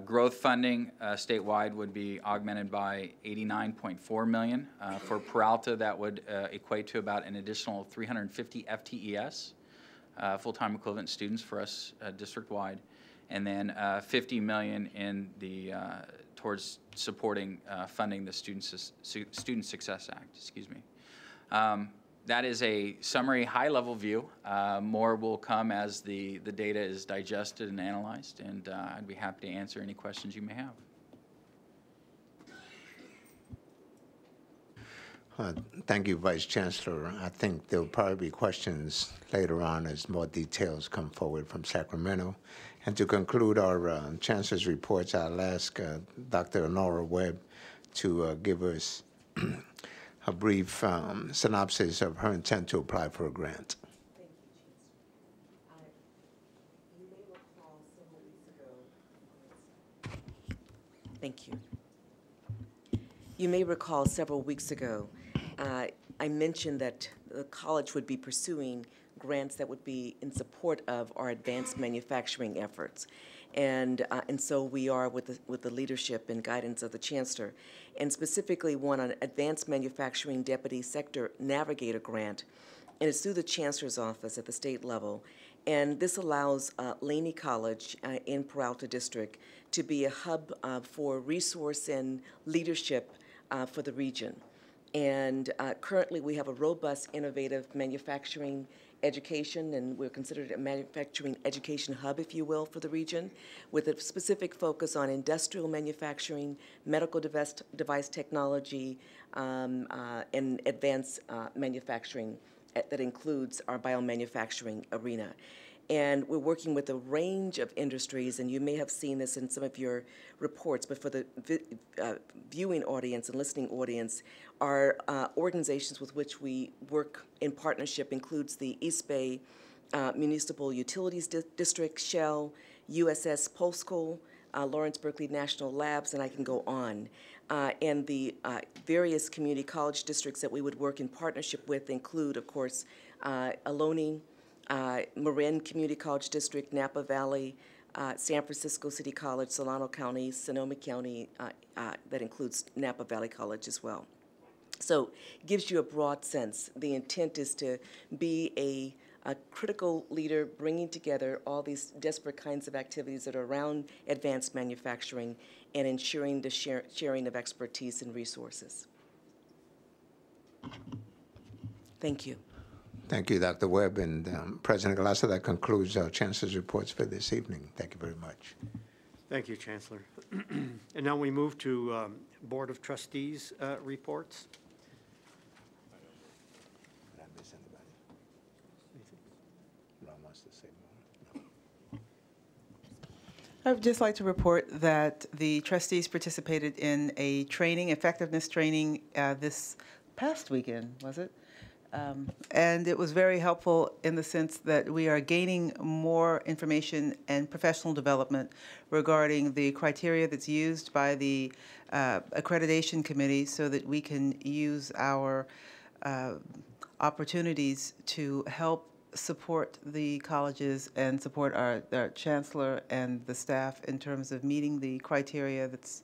Growth funding statewide would be augmented by $89.4 million. For Peralta, that would equate to about an additional 350 FTES, full-time equivalent students for us district-wide, and then $50 million in the towards supporting funding the Student Success Act. Excuse me. That is a summary, high-level view. More will come as the data is digested and analyzed, and I'd be happy to answer any questions you may have. Thank you, Vice Chancellor. I think there will probably be questions later on as more details come forward from Sacramento. And to conclude our Chancellor's reports, I'll ask Dr. Nora Webb to give us a brief synopsis of her intent to apply for a grant. Thank you. You may recall several weeks ago, I mentioned that the college would be pursuing grants that would be in support of our advanced manufacturing efforts. And so we are with the leadership and guidance of the Chancellor, and specifically one on Advanced Manufacturing Deputy Sector Navigator Grant, and it's through the Chancellor's office at the state level. And this allows Laney College in Peralta District to be a hub for resource and leadership for the region. And currently we have a robust, innovative manufacturing education, and we're considered a manufacturing education hub, if you will, for the region, with a specific focus on industrial manufacturing, medical device technology, and advanced manufacturing that includes our biomanufacturing arena. And we're working with a range of industries, and you may have seen this in some of your reports, but for the viewing audience and listening audience, our organizations with which we work in partnership includes the East Bay Municipal Utilities District, Shell, USS Postal, Lawrence Berkeley National Labs, and I can go on. And the various community college districts that we would work in partnership with include, of course, Ohlone, Marin Community College District, Napa Valley, San Francisco City College, Solano County, Sonoma County, that includes Napa Valley College as well. So it gives you a broad sense. The intent is to be a critical leader bringing together all these desperate kinds of activities that are around advanced manufacturing and ensuring the sharing of expertise and resources. Thank you. Thank you, Dr. Webb and President Galassa. That concludes our Chancellor's reports for this evening. Thank you very much. Thank you, Chancellor. And now we move to Board of Trustees reports. Did I miss anybody? Ron wants to say more. I would just like to report that the trustees participated in a training, effectiveness training, this past weekend, was it? And it was very helpful in the sense that we are gaining more information and professional development regarding the criteria that's used by the accreditation committee so that we can use our opportunities to help support the colleges and support our chancellor and the staff in terms of meeting the criteria that's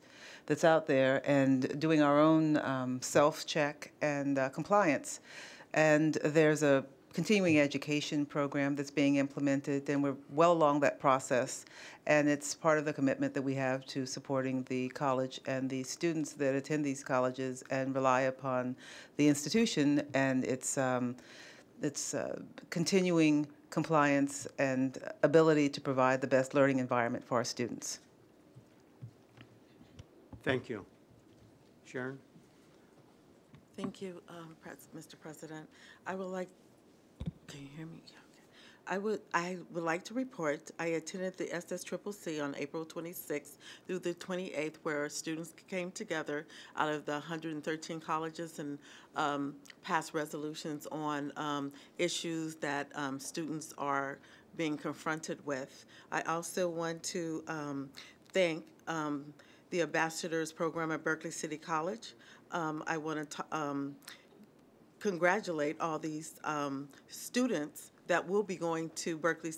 out there and doing our own self-check and compliance. And there's a continuing education program that's being implemented, and we're well along that process. And it's part of the commitment that we have to supporting the college and the students that attend these colleges and rely upon the institution and its continuing compliance and ability to provide the best learning environment for our students. Thank you. Sharon? Thank you, Mr. President. I would like, can you hear me? Yeah, okay. I would like to report, I attended the SSCCC on April 26th through the 28th, where students came together out of the 113 colleges and passed resolutions on issues that students are being confronted with. I also want to thank the Ambassadors Program at Berkeley City College. I want to congratulate all these students that will be going to Berkeley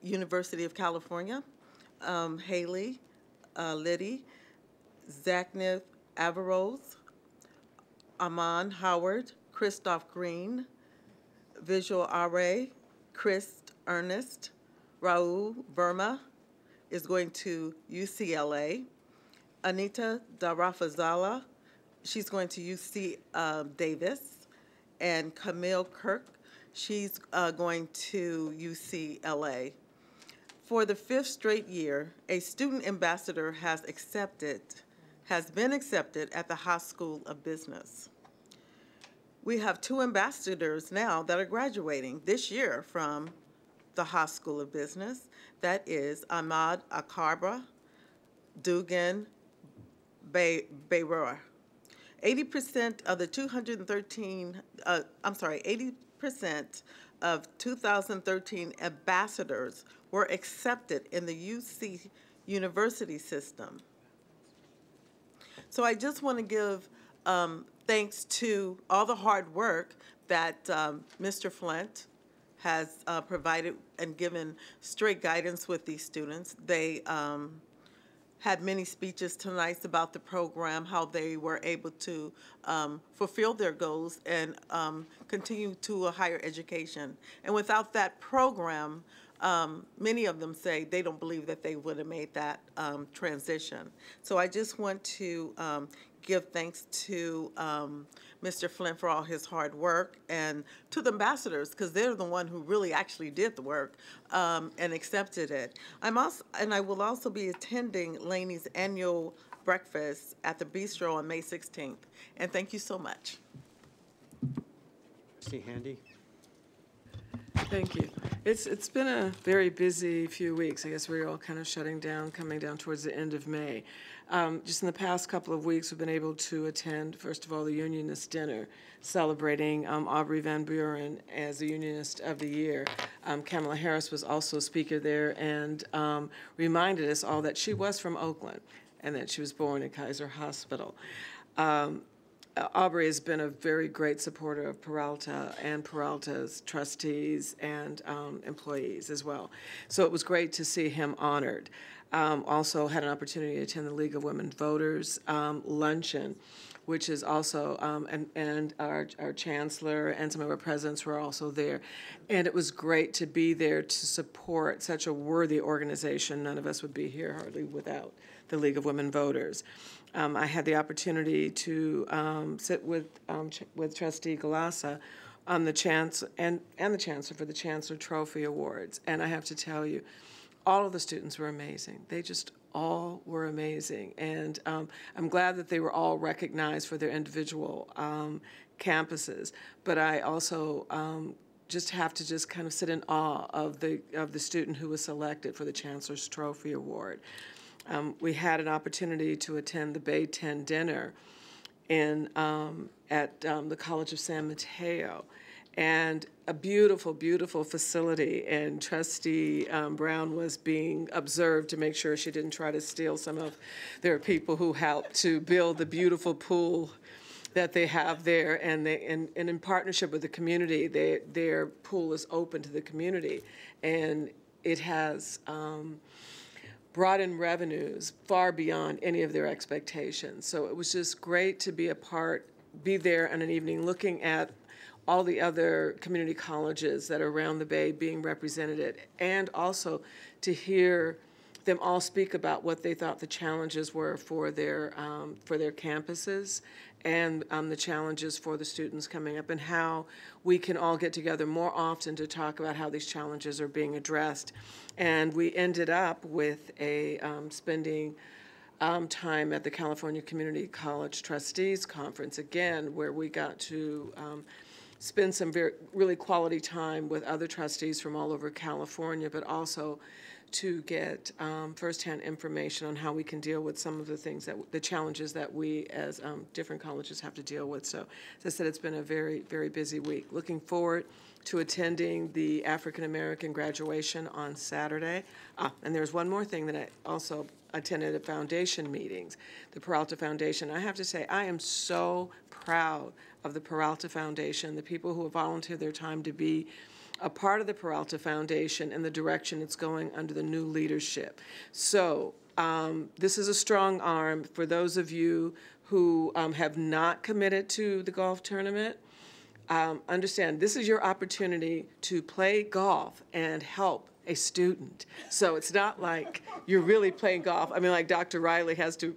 University of California. Haley, Liddy, Zachnith Averroes, Aman Howard, Christoph Green, Visual Are, Chris Ernest, Raul Verma is going to UCLA. Anita Darafazala, she's going to UC Davis, and Camille Kirk, she's going to UCLA. For the 5th straight year, a student ambassador has been accepted at the Haas School of Business. We have 2 ambassadors now that are graduating this year from the Haas School of Business. That is Ahmad Akarbra, Dugan Bayroa. 80% of the 80% of 2013 ambassadors were accepted in the UC university system. So I just want to give thanks to all the hard work that Mr. Flint has provided and given straight guidance with these students. They had many speeches tonight about the program, how they were able to fulfill their goals and continue to a higher education. And without that program, many of them say they don't believe that they would have made that transition. So I just want to give thanks to Mr. Flynn for all his hard work, and to the ambassadors, because they're the one who really actually did the work and accepted it. I will also be attending Laney's annual breakfast at the Bistro on May 16th. And thank you so much. Trustee Handy. Thank you. It's been a very busy few weeks. I guess we're all kind of shutting down, coming down towards the end of May. Just in the past couple of weeks, we've been able to attend, first of all, the Unionist Dinner, celebrating Aubrey Van Buren as the Unionist of the Year. Kamala Harris was also speaker there and reminded us all that she was from Oakland and that she was born in Kaiser Hospital. Aubrey has been a very great supporter of Peralta and Peralta's trustees and employees as well. So it was great to see him honored. Also had an opportunity to attend the League of Women Voters luncheon, which is also, and our chancellor and some of our presidents were also there. And it was great to be there to support such a worthy organization. None of us would be here hardly without the League of Women Voters. I had the opportunity to sit with Trustee Galassa on the chancellor and the chancellor for the Chancellor Trophy Awards. And I have to tell you, all of the students were amazing. They just all were amazing. And I'm glad that they were all recognized for their individual campuses. But I also just have to just kind of sit in awe of the student who was selected for the Chancellor's Trophy Award. We had an opportunity to attend the Bay 10 dinner at the College of San Mateo, and a beautiful, beautiful facility. And Trustee Brown was being observed to make sure she didn't try to steal some of their people who helped to build the beautiful pool that they have there. And in partnership with the community, their pool is open to the community, and it has brought in revenues far beyond any of their expectations. So it was just great to be there on an evening looking at all the other community colleges that are around the Bay being represented, and also to hear them all speak about what they thought the challenges were for their campuses and the challenges for the students coming up, and how we can all get together more often to talk about how these challenges are being addressed. And we ended up with spending time at the California Community College Trustees Conference again, where we got to spend some really quality time with other trustees from all over California, but also to get firsthand information on how we can deal with some of the challenges that we as different colleges have to deal with. So as I said, it's been a very, very busy week. Looking forward to attending the African American graduation on Saturday. And there's one more thing that I also attended at foundation meetings, the Peralta Foundation. I have to say, I am so proud of the Peralta Foundation, the people who have volunteered their time to be a part of the Peralta Foundation and the direction it's going under the new leadership. So this is a strong arm for those of you who have not committed to the golf tournament. Understand, this is your opportunity to play golf and help a student. So it's not like you're really playing golf. I mean, like Dr. Riley has to,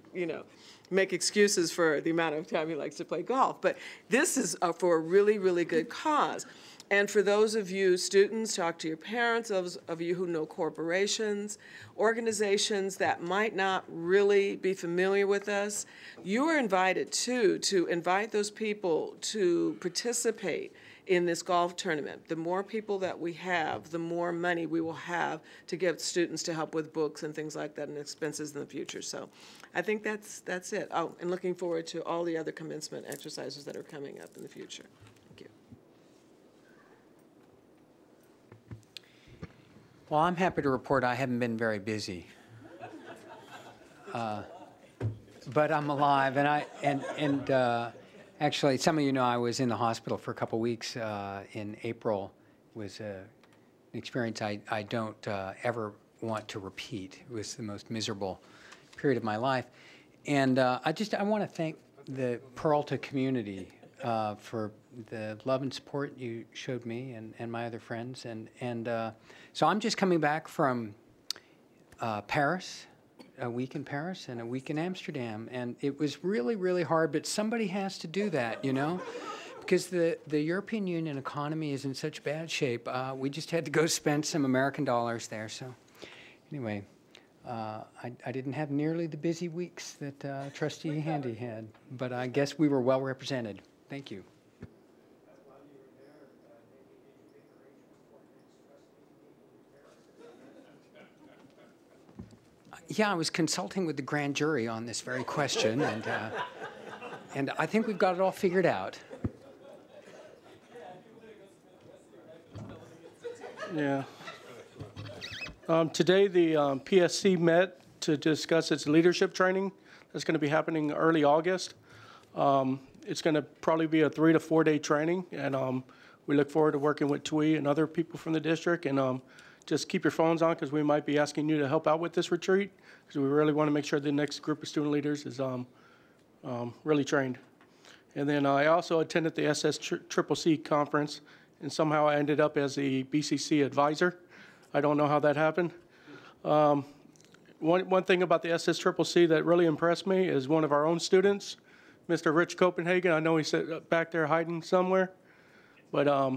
make excuses for the amount of time he likes to play golf. But this is for a really, really good cause. And for those of you students, talk to your parents, those of you who know corporations, organizations that might not really be familiar with us, you are invited too to invite those people to participate in this golf tournament. The more people that we have, the more money we will have to give students to help with books and things like that and expenses in the future. So I think that's it. Oh, and looking forward to all the other commencement exercises that are coming up in the future. Thank you. Well, I'm happy to report I haven't been very busy. But I'm alive, and actually, some of you know I was in the hospital for a couple weeks in April. It was an experience I don't ever want to repeat. It was the most miserable period of my life. And I want to thank the Peralta community for the love and support you showed me and my other friends. And so I'm just coming back from Paris, a week in Paris and a week in Amsterdam. And it was really, really hard, but somebody has to do that, you know? Because the European Union economy is in such bad shape. We just had to go spend some American dollars there. So anyway, I didn't have nearly the busy weeks that Trustee Handy had, but I guess we were well represented. Thank you. Yeah, I was consulting with the grand jury on this very question, and I think we've got it all figured out. Yeah. Today, the PSC met to discuss its leadership training. That's going to be happening early August. It's going to probably be a 3 to 4 day training, and we look forward to working with TWE and other people from the district. And just keep your phones on, because we might be asking you to help out with this retreat, because we really want to make sure the next group of student leaders is really trained. And then I also attended the SSCCC conference, and somehow I ended up as the BCC advisor. I don't know how that happened. One thing about the SSCCC that really impressed me is one of our own students, Mr. Rich Copenhagen. I know he's back there hiding somewhere, but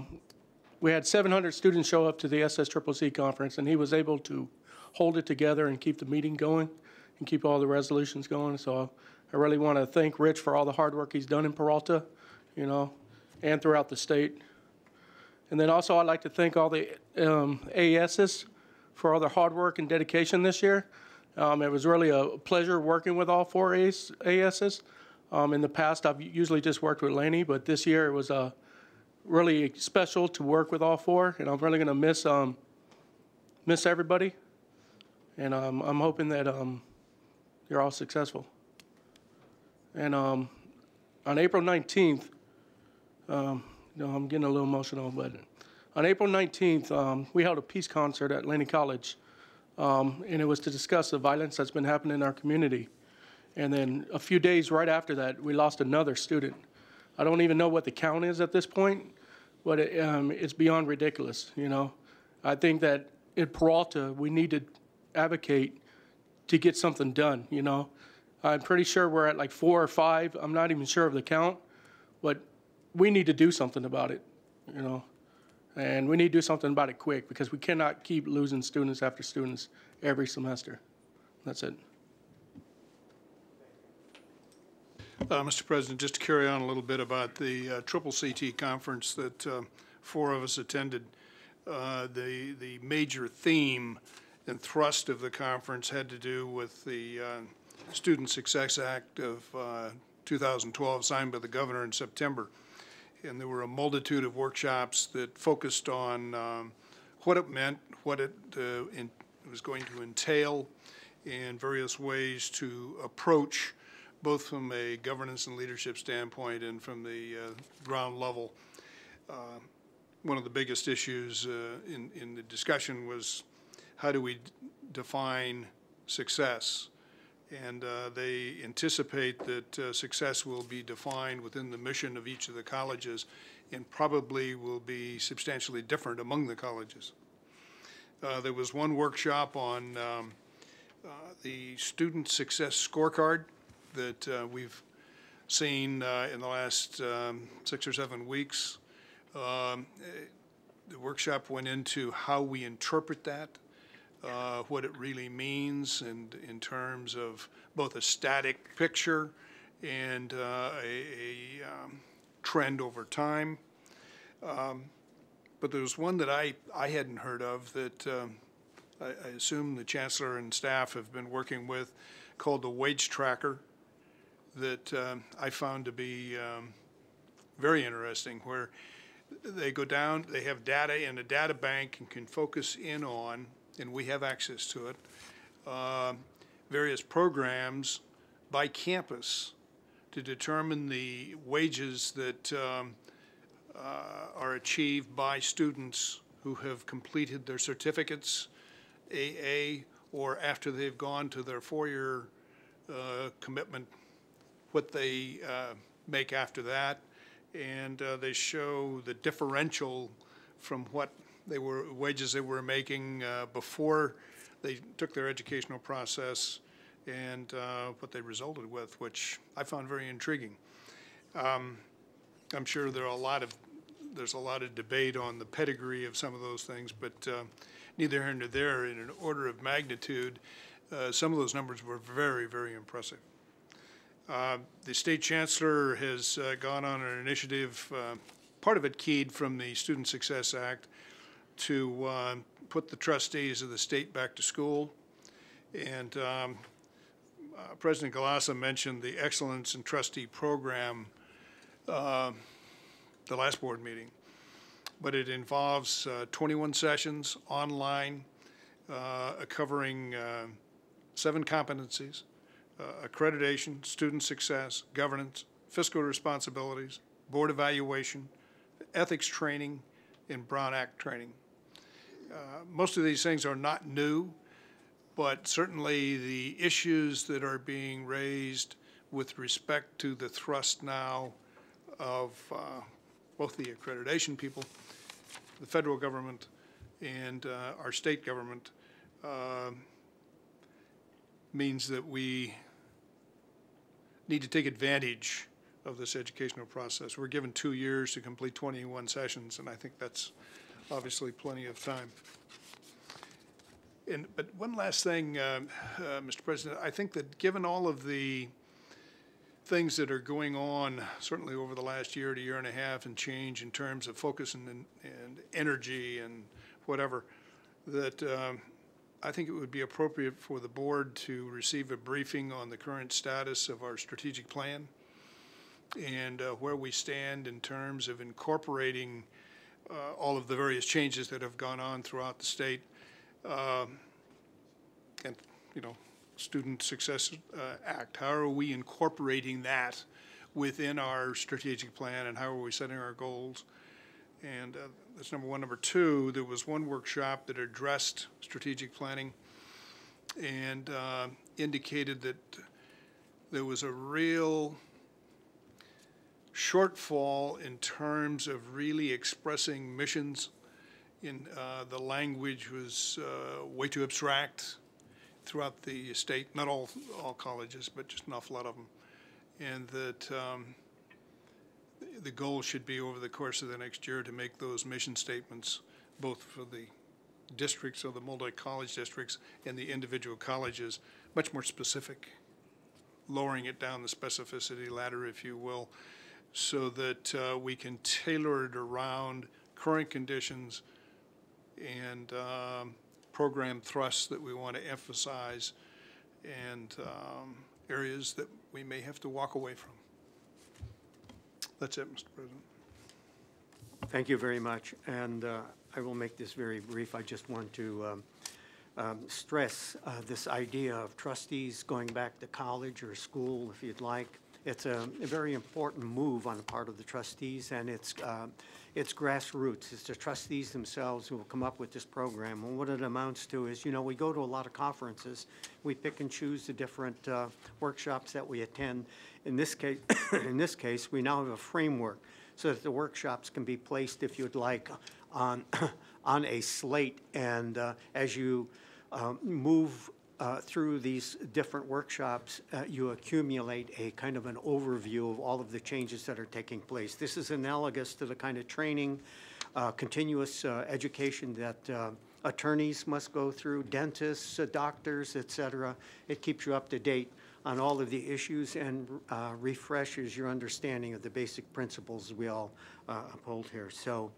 we had 700 students show up to the SSCCC conference, and he was able to hold it together and keep the meeting going and keep all the resolutions going. So I really want to thank Rich for all the hard work he's done in Peralta, you know, and throughout the state. And then also I'd like to thank all the ASs for all their hard work and dedication this year. It was really a pleasure working with all 4 ASs. In the past, I've usually just worked with Laney, but this year it was really special to work with all 4, and I'm really going to miss everybody. And I'm hoping that you're all successful. And on April 19th, I'm getting a little emotional, but on April 19th, we held a peace concert at Laney College, and it was to discuss the violence that's been happening in our community. And then a few days right after that, we lost another student. I don't even know what the count is at this point, but it's beyond ridiculous, you know. I think that in Peralta, we need to advocate to get something done, you know. I'm pretty sure we're at like 4 or 5. I'm not even sure of the count, but we need to do something about it, you know. And we need to do something about it quick, because we cannot keep losing students after students every semester. That's it. Mr. President, just to carry on a little bit about the CCCT conference that 4 of us attended, the major theme and thrust of the conference had to do with the Student Success Act of 2012 signed by the governor in September. And there were a multitude of workshops that focused on what it meant, what it was going to entail, and various ways to approach, both from a governance and leadership standpoint and from the ground level. One of the biggest issues in the discussion was, how do we define success? And they anticipate that success will be defined within the mission of each of the colleges, and probably will be substantially different among the colleges. There was one workshop on the Student Success Scorecard that we've seen in the last 6 or 7 weeks. The workshop went into how we interpret that, what it really means, and in terms of both a static picture and a trend over time. But there's one that I hadn't heard of that I assume the Chancellor and staff have been working with, called the Wage Tracker, that I found to be very interesting, where they go down, they have data in a data bank and can focus in on, and we have access to it, various programs by campus to determine the wages that are achieved by students who have completed their certificates, AA, or after they've gone to their 4-year commitment, what they make after that, and they show the differential from what wages they were making before they took their educational process and what they resulted with, which I found very intriguing. I'm sure there's a lot of debate on the pedigree of some of those things, but neither here nor there. In an order of magnitude, some of those numbers were very, very impressive. The state chancellor has gone on an initiative, part of it keyed from the Student Success Act, to put the trustees of the state back to school. And President Galassa mentioned the Excellence in Trustee Program the last board meeting, but it involves 21 sessions online covering 7 competencies: accreditation, student success, governance, fiscal responsibilities, board evaluation, ethics training, and Brown Act training. Most of these things are not new, but certainly the issues that are being raised with respect to the thrust now of both the accreditation people, the federal government, and our state government means that we need to take advantage of this educational process. We're given 2 years to complete 21 sessions, and I think that's obviously plenty of time. But one last thing, Mr. President, I think that given all of the things that are going on, certainly over the last year to year and a half, and change in terms of focus and energy and whatever, that I think it would be appropriate for the board to receive a briefing on the current status of our strategic plan and where we stand in terms of incorporating all of the various changes that have gone on throughout the state, and, you know, Student Success Act. How are we incorporating that within our strategic plan, and how are we setting our goals? And that's number one. Number two, there was one workshop that addressed strategic planning and indicated that there was a real shortfall in terms of really expressing missions. The language was way too abstract throughout the state, not all colleges, but just an awful lot of them. And that the goal should be over the course of the next year to make those mission statements, both for the districts or the multi-college districts and the individual colleges, much more specific, lowering it down the specificity ladder, if you will, so that we can tailor it around current conditions and program thrusts that we want to emphasize, and areas that we may have to walk away from. That's it, Mr. President. Thank you very much, and I will make this very brief. I just want to stress this idea of trustees going back to college or school, if you'd like. It's a very important move on the part of the trustees, and it's grassroots. It's the trustees themselves who will come up with this program. And what it amounts to is, you know, we go to a lot of conferences. We pick and choose the different workshops that we attend. In this case, we now have a framework so that the workshops can be placed, if you'd like, on a slate. And as you move through these different workshops, you accumulate a kind of an overview of all of the changes that are taking place. This is analogous to the kind of training, continuous education that attorneys must go through, dentists, doctors, et cetera. It keeps you up to date on all of the issues and refreshes your understanding of the basic principles we all uphold here. So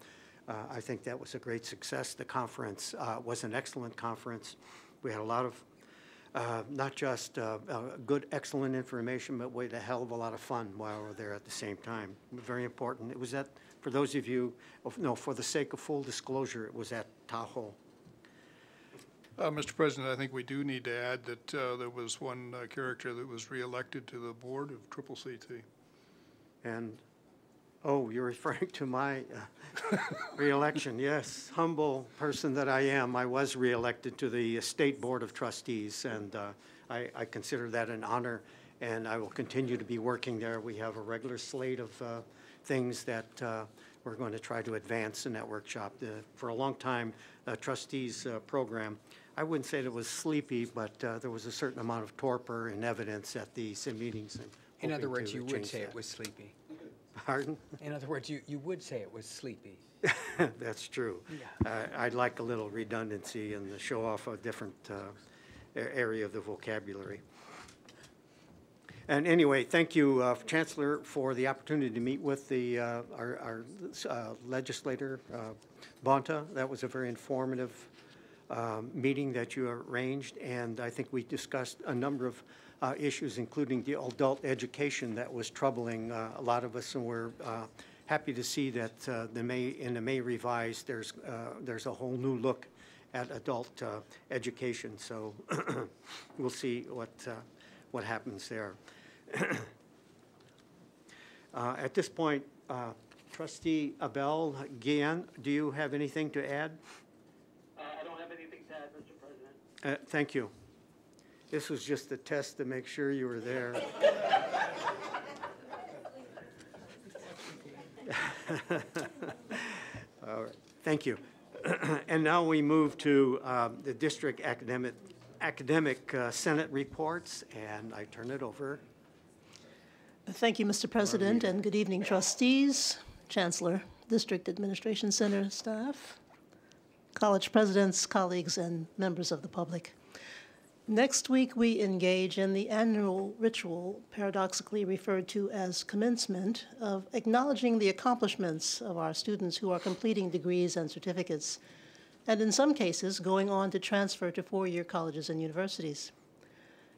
I think that was a great success. The conference was an excellent conference. We had a lot of not just good, excellent information, but we had a hell of a lot of fun while we were there at the same time. Very important. It was at, for those of you, no, for the sake of full disclosure, it was at Tahoe. Mr. President, I think we do need to add that there was one character that was reelected to the board of CCCT. And, oh, you're referring to my reelection. Yes, humble person that I am, I was reelected to the State Board of Trustees, and I consider that an honor, and I will continue to be working there. We have a regular slate of things that we're going to try to advance in that workshop. For a long time, trustees program, I wouldn't say that it was sleepy, but there was a certain amount of torpor and evidence at the meetings. And in other hoping words, to you would change say that. it was sleepy. Pardon? In other words, you would say it was sleepy. That's true. Yeah. I'd like a little redundancy and to show off a different area of the vocabulary. And anyway, thank you, Chancellor, for the opportunity to meet with our legislator, Bonta. That was a very informative meeting that you arranged, and I think we discussed a number of issues, including the adult education that was troubling a lot of us, and we're happy to see that in the May revised, there's a whole new look at adult education. So we'll see what happens there. At this point, Trustee Abel Guillen, do you have anything to add? I don't have anything to add, Mr. President. Thank you. This was just a test to make sure you were there. All right. Thank you. And now we move to the district academic Senate reports, and I turn it over. Thank you, Mr. President, and good evening, trustees, Chancellor, District Administration Center staff, college presidents, colleagues, and members of the public. Next week, we engage in the annual ritual, paradoxically referred to as commencement, of acknowledging the accomplishments of our students who are completing degrees and certificates, and in some cases, going on to transfer to four-year colleges and universities.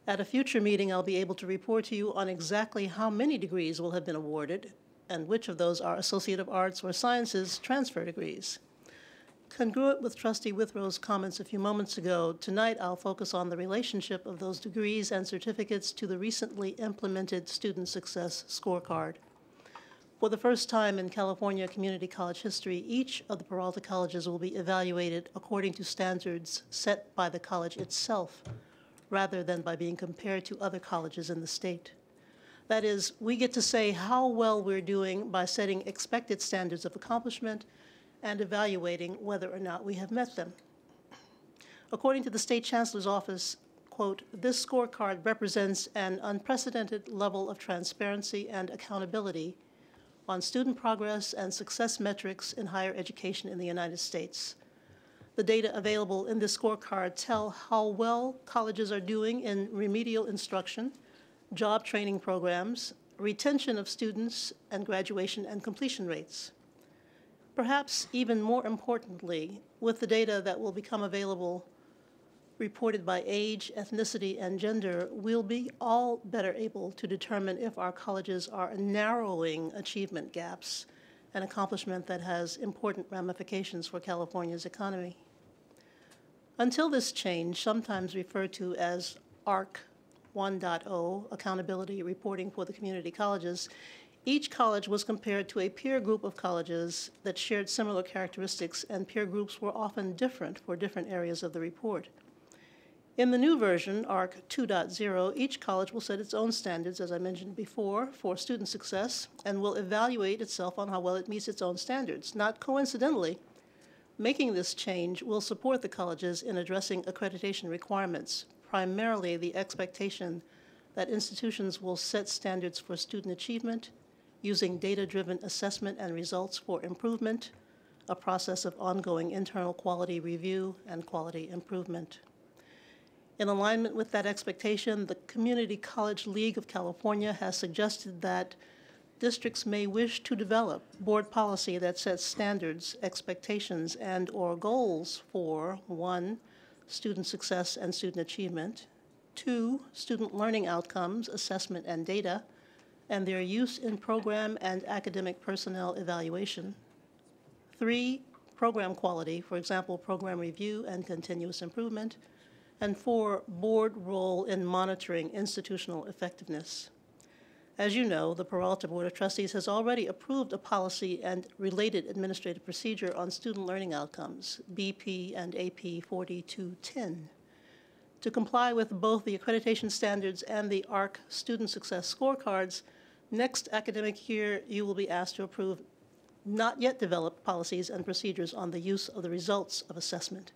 At a future meeting, I'll be able to report to you on exactly how many degrees will have been awarded and which of those are Associate of Arts or Sciences transfer degrees. Congruent with Trustee Withrow's comments a few moments ago, tonight I'll focus on the relationship of those degrees and certificates to the recently implemented Student Success Scorecard. For the first time in California community college history, each of the Peralta colleges will be evaluated according to standards set by the college itself, rather than by being compared to other colleges in the state. That is, we get to say how well we're doing by setting expected standards of accomplishment and evaluating whether or not we have met them. According to the State Chancellor's Office, quote, "This scorecard represents an unprecedented level of transparency and accountability on student progress and success metrics in higher education in the United States. The data available in this scorecard tell how well colleges are doing in remedial instruction, job training programs, retention of students, and graduation and completion rates. Perhaps even more importantly, with the data that will become available reported by age, ethnicity, and gender, we'll be all better able to determine if our colleges are narrowing achievement gaps, an accomplishment that has important ramifications for California's economy. Until this change, sometimes referred to as ARC 1.0, Accountability Reporting for the Community Colleges, each college was compared to a peer group of colleges that shared similar characteristics, and peer groups were often different for different areas of the report. In the new version, ARC 2.0, each college will set its own standards, as I mentioned before, for student success, and will evaluate itself on how well it meets its own standards. Not coincidentally, making this change will support the colleges in addressing accreditation requirements, primarily the expectation that institutions will set standards for student achievement using data-driven assessment and results for improvement, a process of ongoing internal quality review and quality improvement. In alignment with that expectation, the Community College League of California has suggested that districts may wish to develop board policy that sets standards, expectations, and/or goals for 1, student success and student achievement, 2, student learning outcomes, assessment and data, and their use in program and academic personnel evaluation, 3, program quality, for example, program review and continuous improvement, and 4, board role in monitoring institutional effectiveness. As you know, the Peralta Board of Trustees has already approved a policy and related administrative procedure on student learning outcomes, BP and AP 4210. To comply with both the accreditation standards and the ARC Student Success Scorecards, next academic year you will be asked to approve not yet developed policies and procedures on the use of the results of assessment.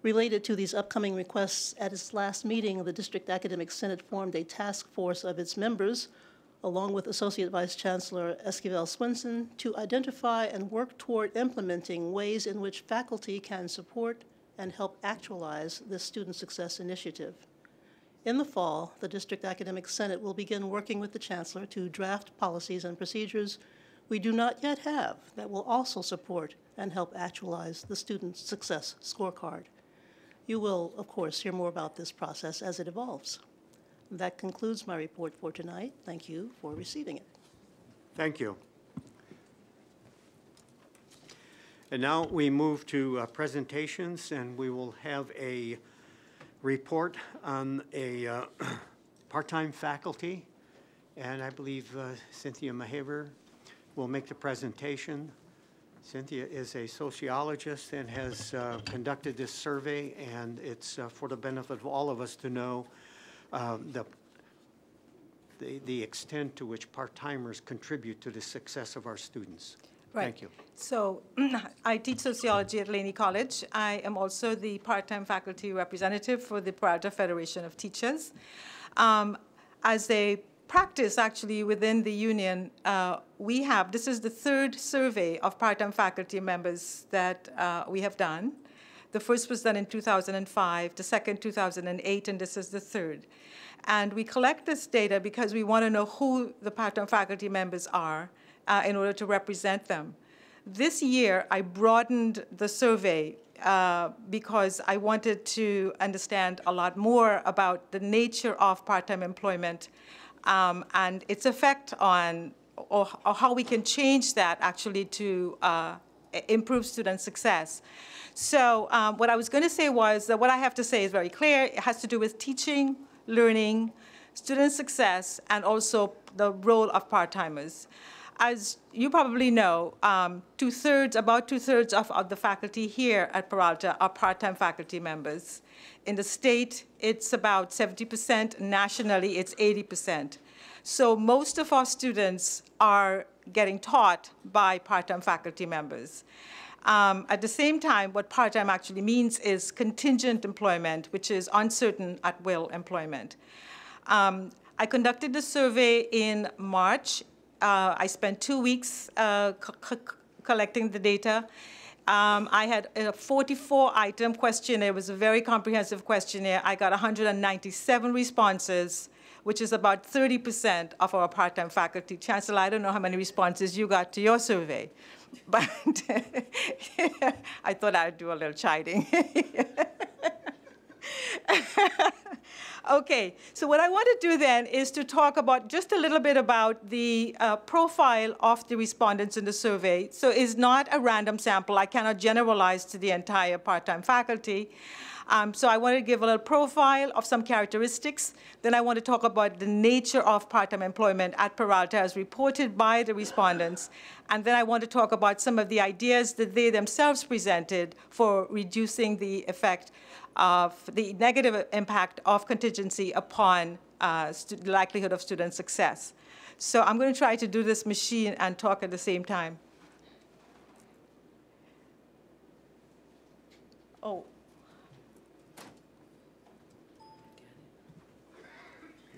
Related to these upcoming requests, at its last meeting, the District Academic Senate formed a task force of its members, along with Associate Vice Chancellor Esquivel Swinson, to identify and work toward implementing ways in which faculty can support and help actualize this Student Success Initiative. In the fall, the District Academic Senate will begin working with the Chancellor to draft policies and procedures we do not yet have that will also support and help actualize the Student Success Scorecard. You will, of course, hear more about this process as it evolves. That concludes my report for tonight. Thank you for receiving it. Thank you. And now we move to presentations, and we will have a report on a part-time faculty. And I believe Cynthia Mahaver will make the presentation. Cynthia is a sociologist and has conducted this survey, and it's for the benefit of all of us to know the extent to which part-timers contribute to the success of our students. Right. Thank you. So I teach sociology at Laney College. I am also the part-time faculty representative for the Peralta Federation of Teachers. As a practice, actually, within the union, this is the third survey of part-time faculty members that we have done. The first was done in 2005, the second 2008, and this is the third. And we collect this data because we want to know who the part-time faculty members are in order to represent them. This year, I broadened the survey because I wanted to understand a lot more about the nature of part-time employment and its effect on, or how we can change that actually to improve student success. So what I was going to say was that what I have to say is very clear. It has to do with teaching, learning, student success, and also the role of part-timers. As you probably know, about two-thirds of the faculty here at Peralta are part-time faculty members. In the state, it's about 70%. Nationally, it's 80%. So most of our students are getting taught by part-time faculty members. At the same time, what part-time actually means is contingent employment, which is uncertain at-will employment. I conducted the survey in March. I spent 2 weeks collecting the data. I had a 44-item questionnaire. It was a very comprehensive questionnaire. I got 197 responses, which is about 30% of our part-time faculty. Chancellor, I don't know how many responses you got to your survey, but I thought I'd do a little chiding. Okay, so what I want to do then is to talk about just a little bit about the profile of the respondents in the survey. So it's not a random sample. I cannot generalize to the entire part-time faculty. So I want to give a little profile of some characteristics. Then I want to talk about the nature of part-time employment at Peralta as reported by the respondents. And then I want to talk about some of the ideas that they themselves presented for reducing the effect of the negative impact of contingency upon the likelihood of student success. So I'm going to try to do this machine and talk at the same time. Oh.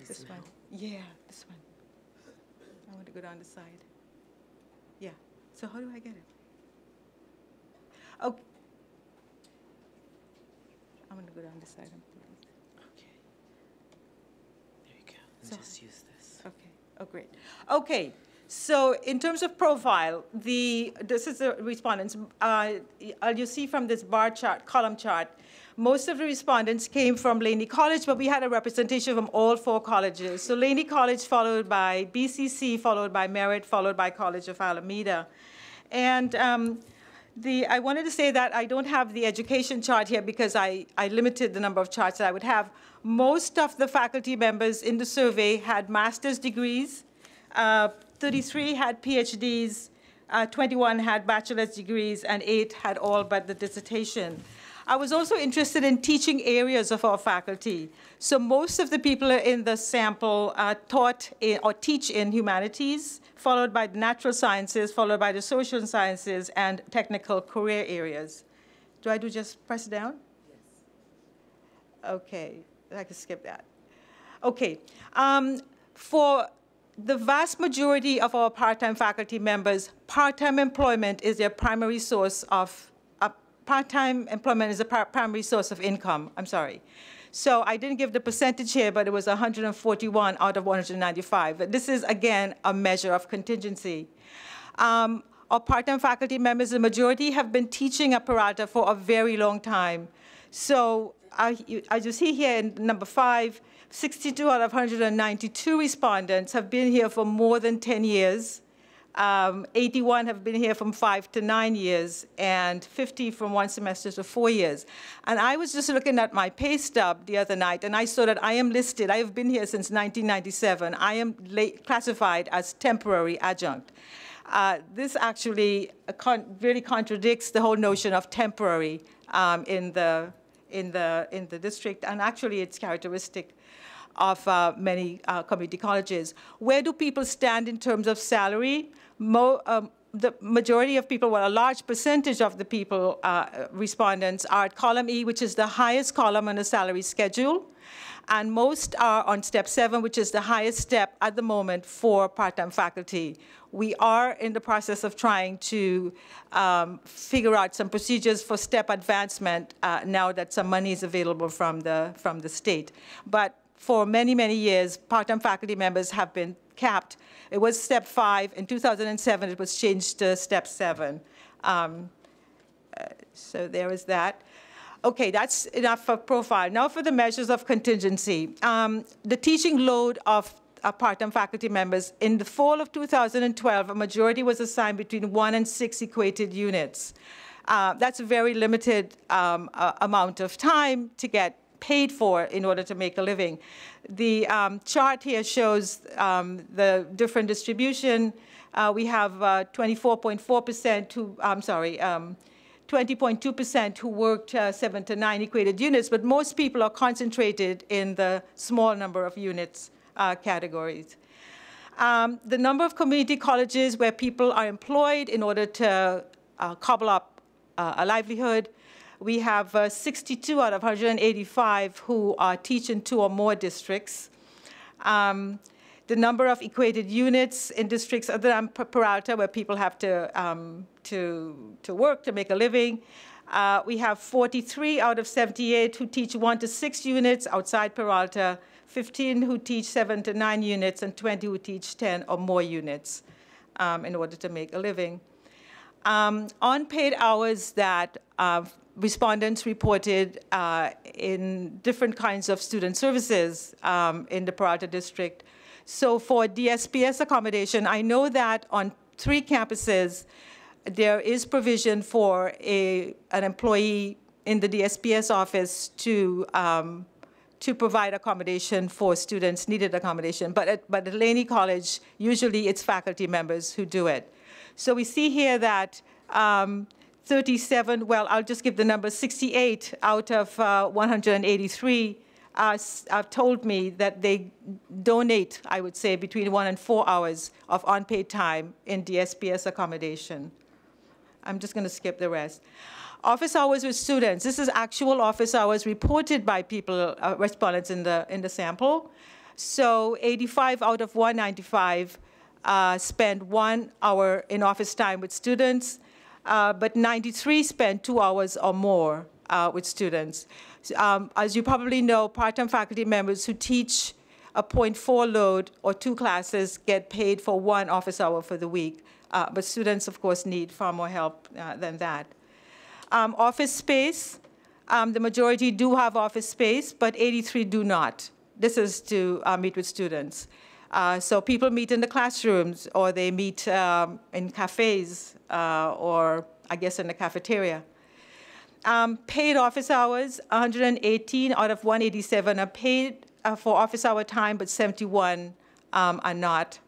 This one. Yeah, this one. I want to go down the side. Yeah. So how do I get it? Okay. I'm going to go down this side. Okay. There you go. So, just use this. Okay. Oh, great. Okay. So in terms of profile, this is the respondents. You see from this bar chart, column chart, most of the respondents came from Laney College, but we had a representation from all 4 colleges. So Laney College followed by BCC, followed by Merritt, followed by College of Alameda. And I wanted to say that I don't have the education chart here because I limited the number of charts that I would have. Most of the faculty members in the survey had master's degrees. 33 had PhDs, 21 had bachelor's degrees, and 8 had all but the dissertation. I was also interested in teaching areas of our faculty. So most of the people in the sample taught or teach in humanities, followed by the natural sciences, followed by the social sciences, and technical career areas. Do I do just press down? Yes. Okay, I can skip that. Okay. For the vast majority of our part-time faculty members, part-time employment is their primary source of part-time employment is a primary source of income. I'm sorry. So I didn't give the percentage here, but it was 141 out of 195. But this is, again, a measure of contingency. Our part-time faculty members, the majority have been teaching at Peralta for a very long time. So as you see here in number 5, 62 out of 192 respondents have been here for more than 10 years. 81 have been here from 5 to 9 years, and 50 from 1 semester to 4 years. And I was just looking at my pay stub the other night, and I saw that I am listed. I have been here since 1997. I am classified as temporary adjunct. This actually really contradicts the whole notion of temporary in the district, and actually it's characteristic of many community colleges. Where do people stand in terms of salary? The majority of people, well, a large percentage of the people, respondents, are at column E, which is the highest column on the salary schedule, and most are on step 7, which is the highest step at the moment for part-time faculty. We are in the process of trying to figure out some procedures for step advancement now that some money is available from the state. But for many, many years, part-time faculty members have been capped. It was step 5. In 2007, it was changed to step 7. So there is that. Okay, that's enough for profile. Now for the measures of contingency. The teaching load of part-time faculty members, in the fall of 2012, a majority was assigned between 1 and 6 equated units. That's a very limited amount of time to get paid for in order to make a living. The chart here shows the different distribution. We have 24.4% who, 20.2% who worked 7 to 9 equated units, but most people are concentrated in the small number of units categories. The number of community colleges where people are employed in order to cobble up a livelihood, we have 62 out of 185 who teach in 2 or more districts. The number of equated units in districts other than Peralta, where people have to work to make a living, we have 43 out of 78 who teach 1 to 6 units outside Peralta, 15 who teach 7 to 9 units, and 20 who teach 10 or more units in order to make a living. Unpaid hours that respondents reported in different kinds of student services in the Peralta district. So for DSPS accommodation, I know that on 3 campuses, there is provision for an employee in the DSPS office to provide accommodation for students needed accommodation. But at Laney College, usually it's faculty members who do it. So we see here that 37, well, I'll just give the number, 68 out of 183 told me that they donate, I would say, between 1 and 4 hours of unpaid time in DSPS accommodation. I'm just going to skip the rest. Office hours with students. This is actual office hours reported by people, respondents in the sample. So 85 out of 195 spend 1 hour in office time with students, but 93 spend 2 hours or more with students. As you probably know, part-time faculty members who teach a 0.4 load or 2 classes get paid for 1 office hour for the week. But students, of course, need far more help than that. Office space, the majority do have office space, but 83 do not. This is to meet with students. So people meet in the classrooms, or they meet in cafes, or I guess in the cafeteria. Paid office hours, 118 out of 187 are paid for office hour time, but 71 are not.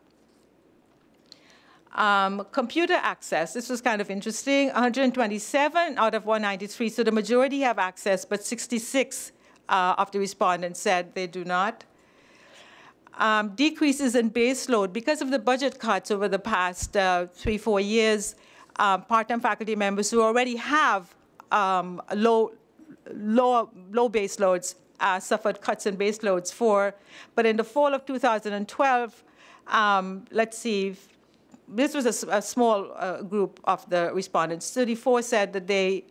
Computer access, this was kind of interesting, 127 out of 193, so the majority have access, but 66 of the respondents said they do not. Decreases in base load. Because of the budget cuts over the past 3-4 years, part-time faculty members who already have low base loads suffered cuts in base loads but in the fall of 2012, let's see, this was a small group of the respondents. 34 said that they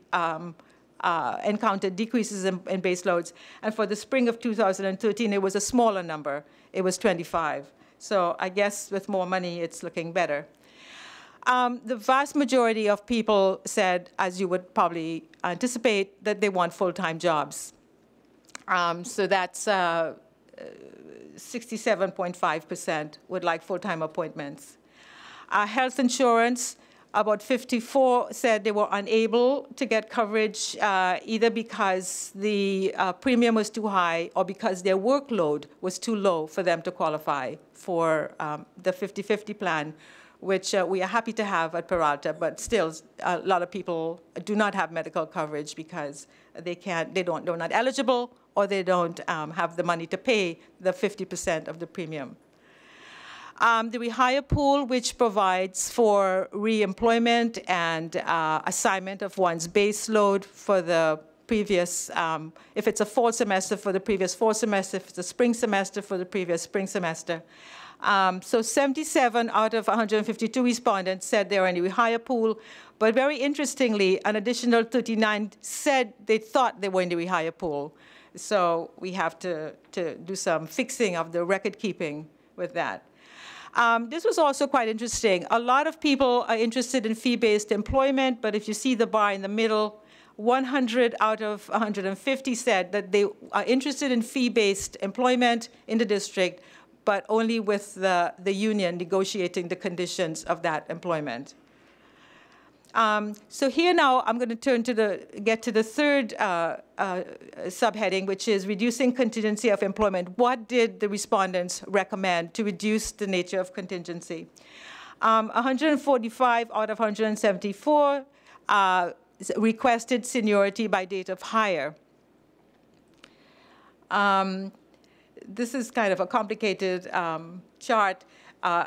encountered decreases in base loads. And for the spring of 2013, it was a smaller number. It was 25. So I guess with more money, it's looking better. The vast majority of people said, as you would probably anticipate, that they want full-time jobs. So that's 67.5% would like full-time appointments. Health insurance, about 54 said they were unable to get coverage either because the premium was too high or because their workload was too low for them to qualify for the 50-50 plan, which we are happy to have at Peralta, but still a lot of people do not have medical coverage because they're not eligible or they don't have the money to pay the 50% of the premium. The rehire pool, which provides for reemployment and assignment of one's base load for the previous, if it's a fall semester for the previous fall semester, if it's a spring semester for the previous spring semester. So 77 out of 152 respondents said they were in the rehire pool, but very interestingly, an additional 39 said they thought they were in the rehire pool. So we have to do some fixing of the record keeping with that. This was also quite interesting. A lot of people are interested in fee-based employment, but if you see the bar in the middle, 100 out of 150 said that they are interested in fee-based employment in the district, but only with the union negotiating the conditions of that employment. So here now, I'm going to get to the third subheading, which is reducing contingency of employment. What did the respondents recommend to reduce the nature of contingency? 145 out of 174 requested seniority by date of hire. This is kind of a complicated chart.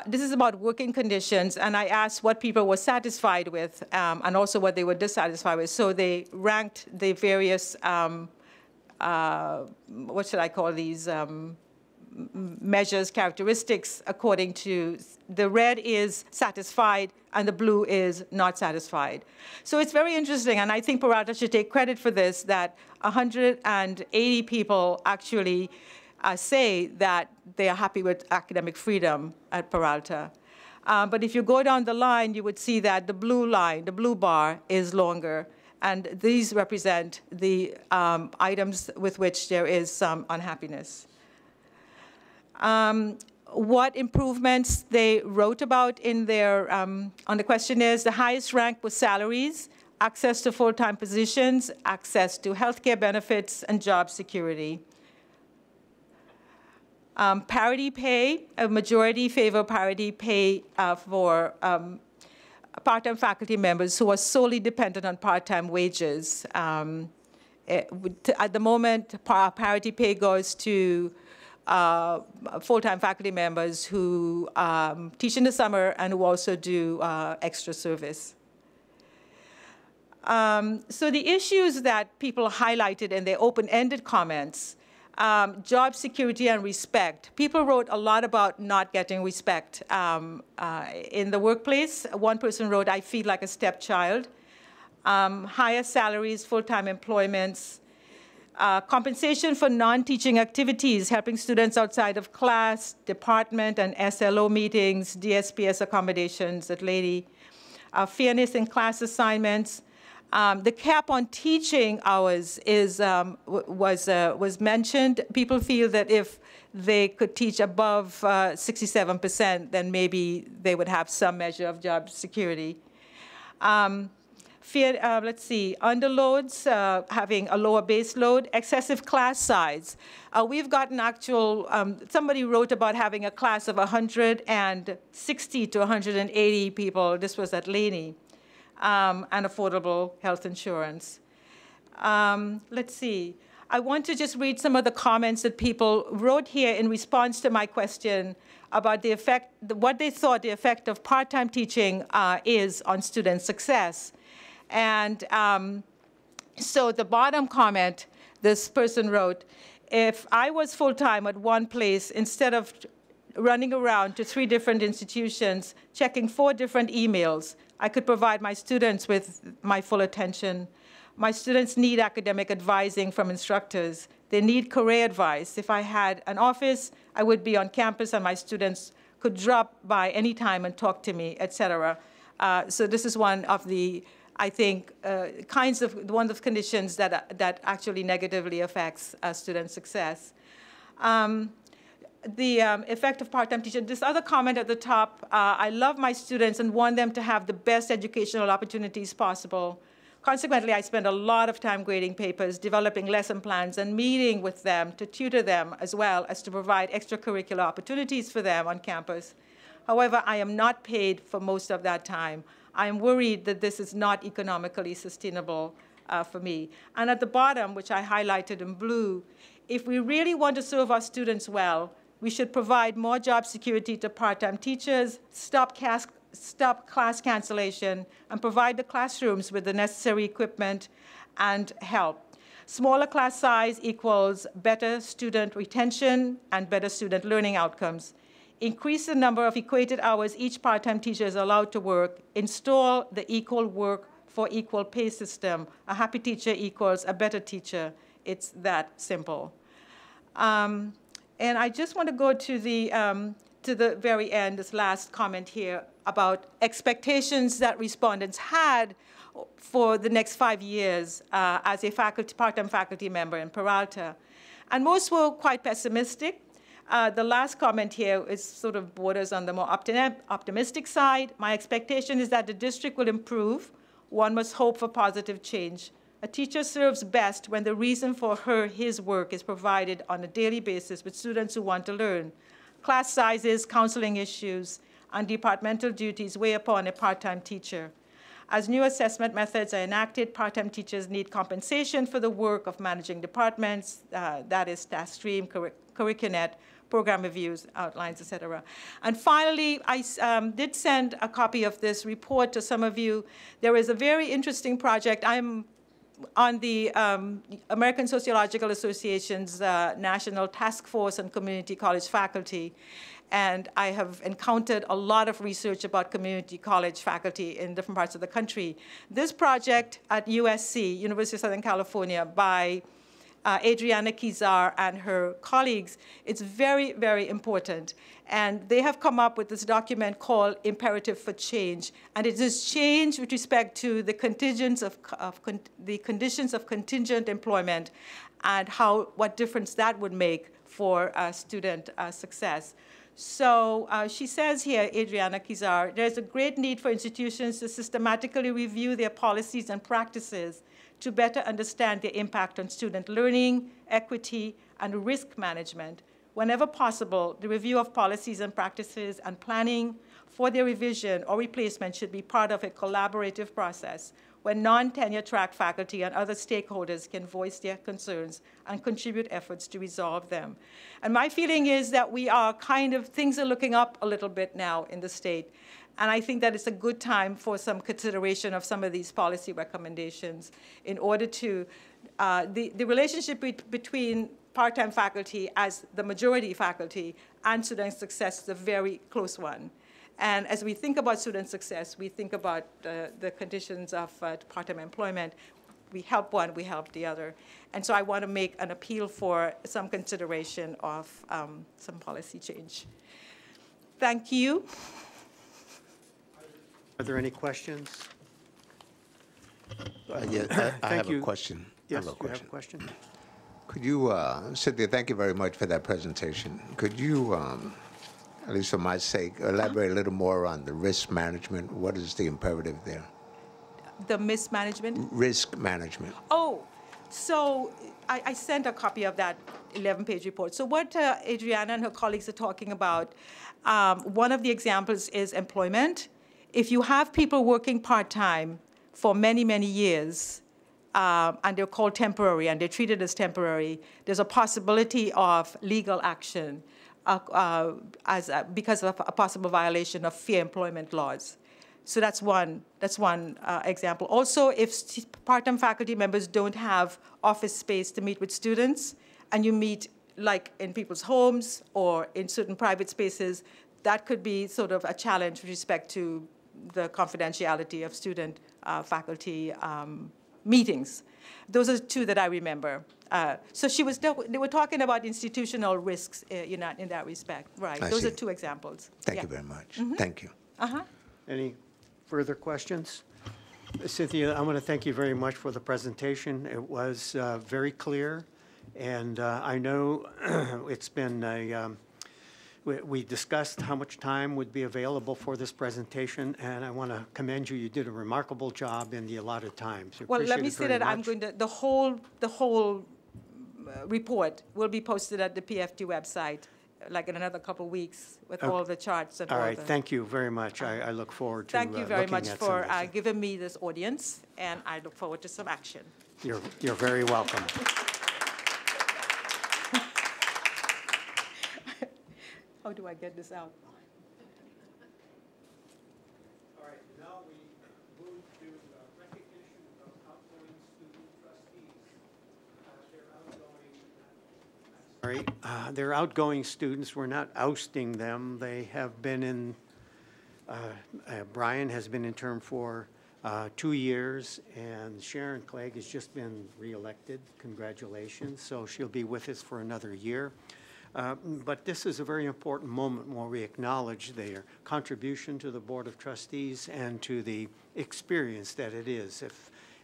This is about working conditions, and I asked what people were satisfied with and also what they were dissatisfied with. So they ranked the various, what should I call these, measures, characteristics, according to the red is satisfied and the blue is not satisfied. So it's very interesting, and I think Peralta should take credit for this, that 180 people actually say that they are happy with academic freedom at Peralta. But if you go down the line, you would see that the blue line, the blue bar, is longer. And these represent the items with which there is some unhappiness. What improvements they wrote about in their, on the questionnaires, the highest rank was salaries, access to full-time positions, access to healthcare benefits, and job security. Parity pay, a majority favor parity pay for part-time faculty members who are solely dependent on part-time wages. At the moment, parity pay goes to full-time faculty members who teach in the summer and who also do extra service. So the issues that people highlighted in their open-ended comments, job security and respect. People wrote a lot about not getting respect in the workplace. One person wrote, "I feel like a stepchild." Higher salaries, full-time employments, compensation for non-teaching activities, helping students outside of class, department and SLO meetings, DSPS accommodations, that lady, fairness in class assignments. The cap on teaching hours was mentioned. People feel that if they could teach above 67%, then maybe they would have some measure of job security. let's see, underloads, having a lower base load, excessive class size. We've gotten actual, somebody wrote about having a class of 160 to 180 people. This was at Laney, and affordable health insurance. Let's see. I want to just read some of the comments that people wrote here in response to my question about the effect, what they thought the effect of part-time teaching is on student success. And so the bottom comment, this person wrote, if I was full-time at one place, instead of running around to 3 different institutions, checking 4 different emails, I could provide my students with my full attention. My students need academic advising from instructors. They need career advice. If I had an office, I would be on campus and my students could drop by any time and talk to me, et cetera. So this is one of the, I think, one of the conditions that actually negatively affects student success. The effect of part-time teaching. This other comment at the top, I love my students and want them to have the best educational opportunities possible. Consequently, I spend a lot of time grading papers, developing lesson plans, and meeting with them to tutor them, as well as to provide extracurricular opportunities for them on campus. However, I am not paid for most of that time. I am worried that this is not economically sustainable for me. And at the bottom, which I highlighted in blue, if we really want to serve our students well, we should provide more job security to part-time teachers, stop class cancellation, and provide the classrooms with the necessary equipment and help. Smaller class size equals better student retention and better student learning outcomes. Increase the number of equated hours each part-time teacher is allowed to work. Install the equal work for equal pay system. A happy teacher equals a better teacher. It's that simple. And I just want to go to the very end, this last comment here about expectations that respondents had for the next 5 years as a part-time faculty member in Peralta. And most were quite pessimistic. The last comment here is sort of borders on the more optimistic side. My expectation is that the district will improve. One must hope for positive change. A teacher serves best when the reason for his work is provided on a daily basis with students who want to learn. Class sizes, counseling issues, and departmental duties weigh upon a part-time teacher. As new assessment methods are enacted, part-time teachers need compensation for the work of managing departments, that is task stream, curricunet, program reviews, outlines, et cetera. And finally, I did send a copy of this report to some of you. There is a very interesting project. I'm on the American Sociological Association's National Task Force on Community College Faculty, and I have encountered a lot of research about community college faculty in different parts of the country. This project at USC, University of Southern California, by Adriana Kizar and her colleagues, it's very, very important. And they have come up with this document called Imperative for Change. And it is change with respect to the conditions of contingent employment and what difference that would make for student success. So she says here, Adriana Kizar, there's a great need for institutions to systematically review their policies and practices to better understand their impact on student learning, equity, and risk management. Whenever possible, the review of policies and practices and planning for their revision or replacement should be part of a collaborative process where non-tenure track faculty and other stakeholders can voice their concerns and contribute efforts to resolve them. And my feeling is that things are looking up a little bit now in the state. And I think that it's a good time for some consideration of some of these policy recommendations in order to, the relationship between part-time faculty as the majority faculty and student success is a very close one. And as we think about student success, we think about the conditions of part-time employment. We help one, we help the other. And so I want to make an appeal for some consideration of some policy change. Thank you. Are there any questions? Yeah, I have a question. Yes, you have a question? Could you, Cynthia, thank you very much for that presentation. Could you, at least for my sake, elaborate a little more on the risk management? What is the imperative there? the mismanagement? Risk management. Oh, so I sent a copy of that 11-page report. So what Adriana and her colleagues are talking about, one of the examples is employment. If you have people working part-time for many, many years, and they're called temporary, and they're treated as temporary, there's a possibility of legal action because of a possible violation of fair employment laws. So that's one example. Also, if part-time faculty members don't have office space to meet with students, and you meet like in people's homes or in certain private spaces, that could be sort of a challenge with respect to the confidentiality of student faculty meetings. Those are two that I remember. So they were talking about institutional risks in that respect. Right. Those are two examples. Thank you very much. Thank you. Any further questions? Cynthia, I want to thank you very much for the presentation. It was very clear, and I know it's been we discussed how much time would be available for this presentation, and I want to commend you. You did a remarkable job in the allotted time. So well, let me say that I'm going to, the whole report will be posted at the PFT website like in another couple of weeks with all the charts and all right, the... thank you very much. I look forward to Thank you very much for some of giving me this audience, and I look forward to some action. You're very welcome. How do I get this out? All right, now we move to recognition of outgoing student trustees. They're outgoing students. We're not ousting them. They have been in, Brian has been in term for 2 years, and Sharon Clegg has just been reelected. Congratulations. So she'll be with us for another year. But this is a very important moment where we acknowledge their contribution to the Board of Trustees and to the experience that it is.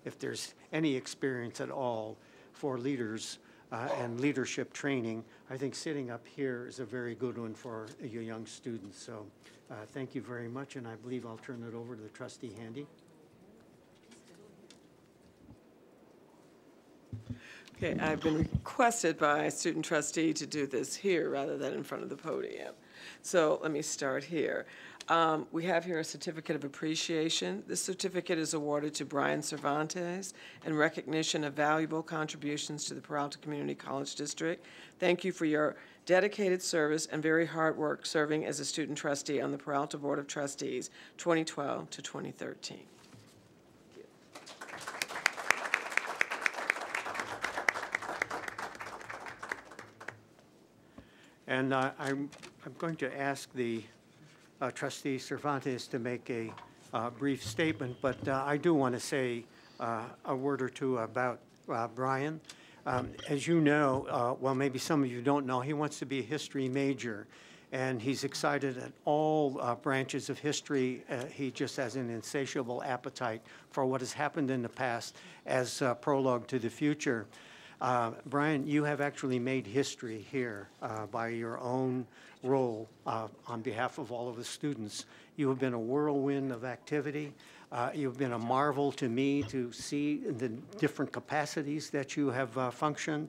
If there's any experience at all for leaders and leadership training, I think sitting up here is a very good one for your young students. So thank you very much, and I believe I'll turn it over to the trustee Handy. Okay, I've been requested by a student trustee to do this here rather than in front of the podium. So let me start here. We have here a certificate of appreciation. This certificate is awarded to Brian Cervantes in recognition of valuable contributions to the Peralta Community College District. Thank you for your dedicated service and very hard work serving as a student trustee on the Peralta Board of Trustees, 2012 to 2013. And I'm going to ask the trustee Cervantes to make a brief statement, but I do want to say a word or two about Brian. As you know, well, maybe some of you don't know, he wants to be a history major, and he's excited at all branches of history. He just has an insatiable appetite for what has happened in the past as a prologue to the future. Brian, you have actually made history here by your own role on behalf of all of the students. You have been a whirlwind of activity. You've been a marvel to me to see the different capacities that you have functioned.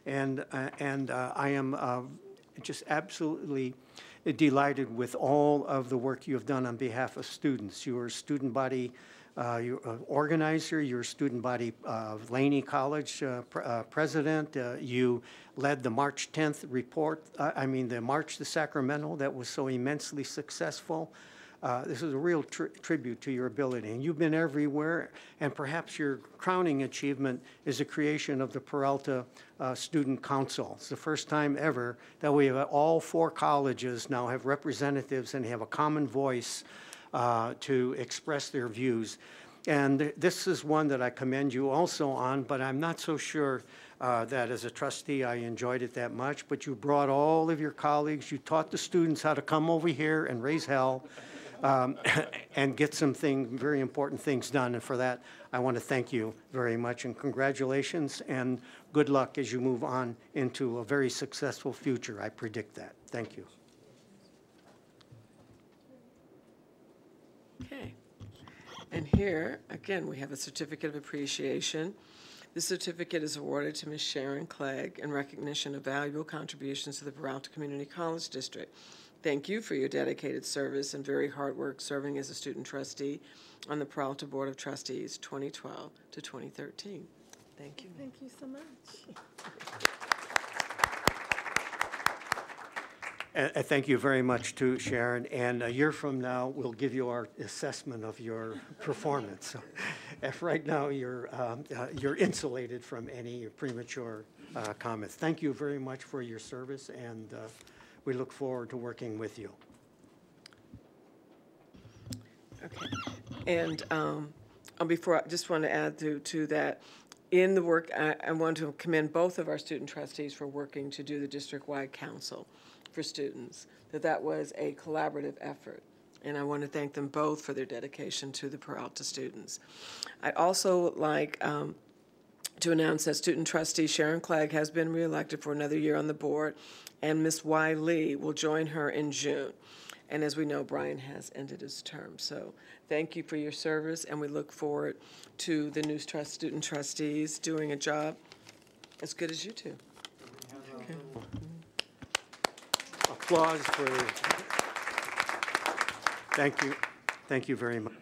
And I am just absolutely delighted with all of the work you have done on behalf of students. You are a student body you're an organizer, you're a student body of Laney College president. You led the March 10th report, the March to Sacramento that was so immensely successful. This is a real tribute to your ability, and you've been everywhere, and perhaps your crowning achievement is the creation of the Peralta Student Council. It's the first time ever that we have all 4 colleges now have representatives and have a common voice to express their views. And this is one that I commend you also on, but I'm not so sure that as a trustee I enjoyed it that much, but you brought all of your colleagues, you taught the students how to come over here and raise hell and get some very important things done. And for that, I want to thank you very much, and congratulations, and good luck as you move on into a very successful future. I predict that. Thank you. Okay. And here, again, we have a certificate of appreciation. This certificate is awarded to Ms. Sharon Clegg in recognition of valuable contributions to the Peralta Community College District. Thank you for your dedicated service and very hard work serving as a student trustee on the Peralta Board of Trustees 2012 to 2013. Thank you. Thank you so much. And thank you very much to Sharon. And a year from now, we'll give you our assessment of your performance. So, if right now you're insulated from any premature comments. Thank you very much for your service, and we look forward to working with you. Okay. And before, I just want to add to that, in the work, I want to commend both of our student trustees for working to do the district-wide council for students, that was a collaborative effort. And I want to thank them both for their dedication to the Peralta students. I'd also like to announce that student trustee Sharon Clegg has been reelected for another year on the board, and Ms. Y. Lee will join her in June. And as we know, Brian has ended his term. So thank you for your service, and we look forward to the new student trustees doing a job as good as you two. Okay. Applause for, thank you. Thank you very much.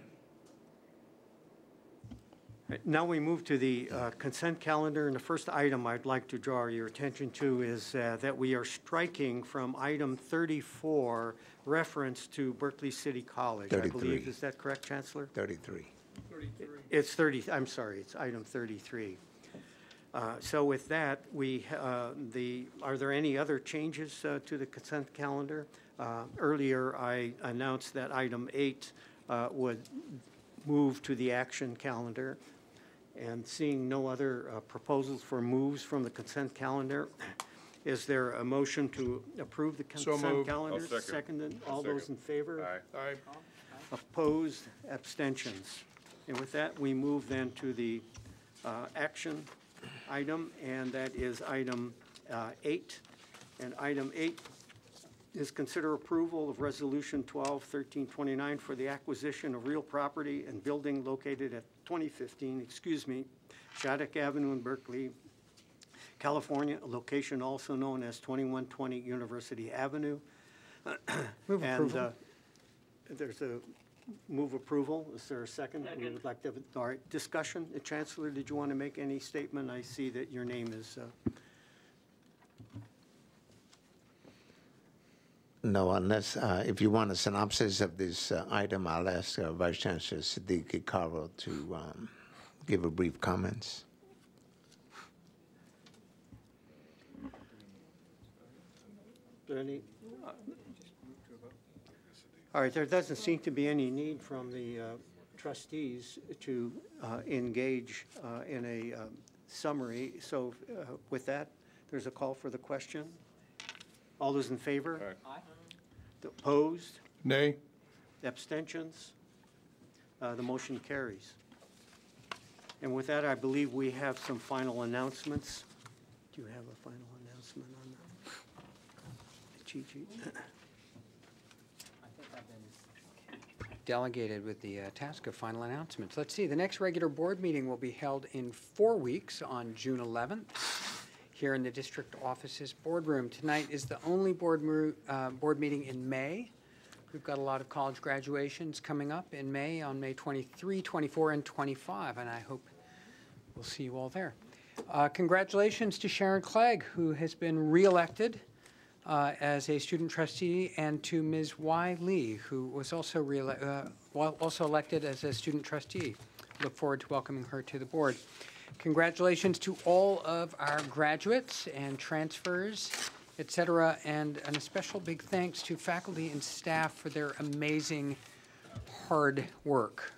Now we move to the consent calendar, and the first item I'd like to draw your attention to is that we are striking from item 34 reference to Berkeley City College. 33. I believe, is that correct, Chancellor? 33. It's 30, I'm sorry, it's item 33. So with that, are there any other changes to the consent calendar? Earlier, I announced that item 8 would move to the action calendar. And seeing no other proposals for moves from the consent calendar, is there a motion to approve the consent calendar? Seconded. All those in favor? Aye. Opposed? Abstentions? And with that, we move then to the action item, and that is item 8. And item 8 is consider approval of Resolution 12-1329 for the acquisition of real property and building located at 2015, Shattuck Avenue in Berkeley, California, a location also known as 2120 University Avenue. Move approval. And there's a move approval. Is there a second? We would like to have, all right, discussion. Chancellor, did you want to make any statement? I see that your name is... No, unless, if you want a synopsis of this item, I'll ask Vice Chancellor Siddiqui Carroll to give a brief comments. All right, there doesn't seem to be any need from the trustees to engage in a summary. So with that, there's a call for the question. All those in favor? Aye. Opposed? Nay. Abstentions? The motion carries. And with that, I believe we have some final announcements. Do you have a final announcement on the cheat sheet? Delegated with the task of final announcements. Let's see, the next regular board meeting will be held in 4 weeks on June 11th here in the district offices boardroom. Tonight is the only board meeting in May. We've got a lot of college graduations coming up in May, on May 23, 24, and 25, and I hope we'll see you all there. Congratulations to Sharon Clegg, who has been reelected as a student trustee, and to Ms. Y. Lee, who was also elected as a student trustee. Look forward to welcoming her to the board. Congratulations to all of our graduates and transfers, et cetera, and a special big thanks to faculty and staff for their amazing hard work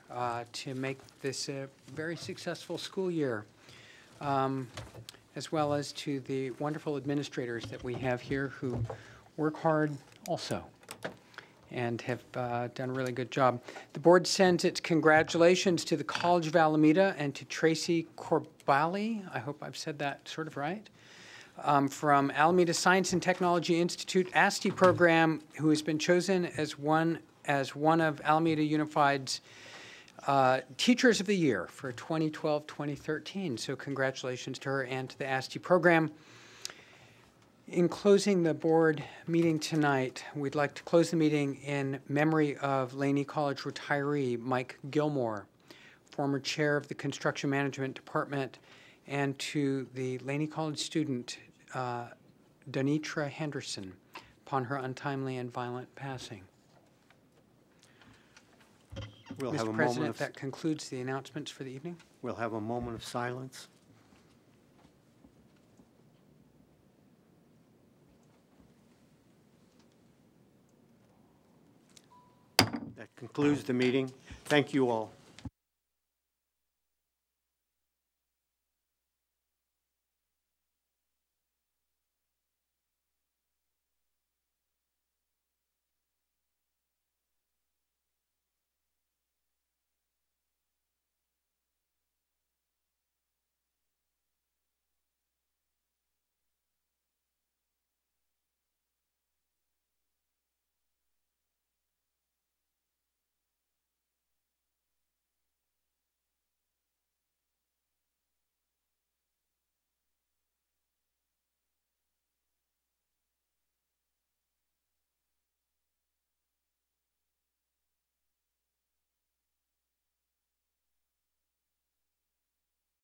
to make this a very successful school year, as well as to the wonderful administrators that we have here who work hard also and have done a really good job. The board sends its congratulations to the College of Alameda and to Tracy Corbali, I hope I've said that sort of right, from Alameda Science and Technology Institute ASTE program, who has been chosen as one of Alameda Unified's Teachers of the Year for 2012-2013. So congratulations to her and to the ASTE program. In closing the board meeting tonight, we'd like to close the meeting in memory of Laney College retiree Mike Gilmore, former chair of the Construction Management Department, and to the Laney College student, Donitra Henderson, upon her untimely and violent passing. We'll have a Mr. moment President, of, that concludes the announcements for the evening. we'll have a moment of silence. That concludes the meeting. Thank you all.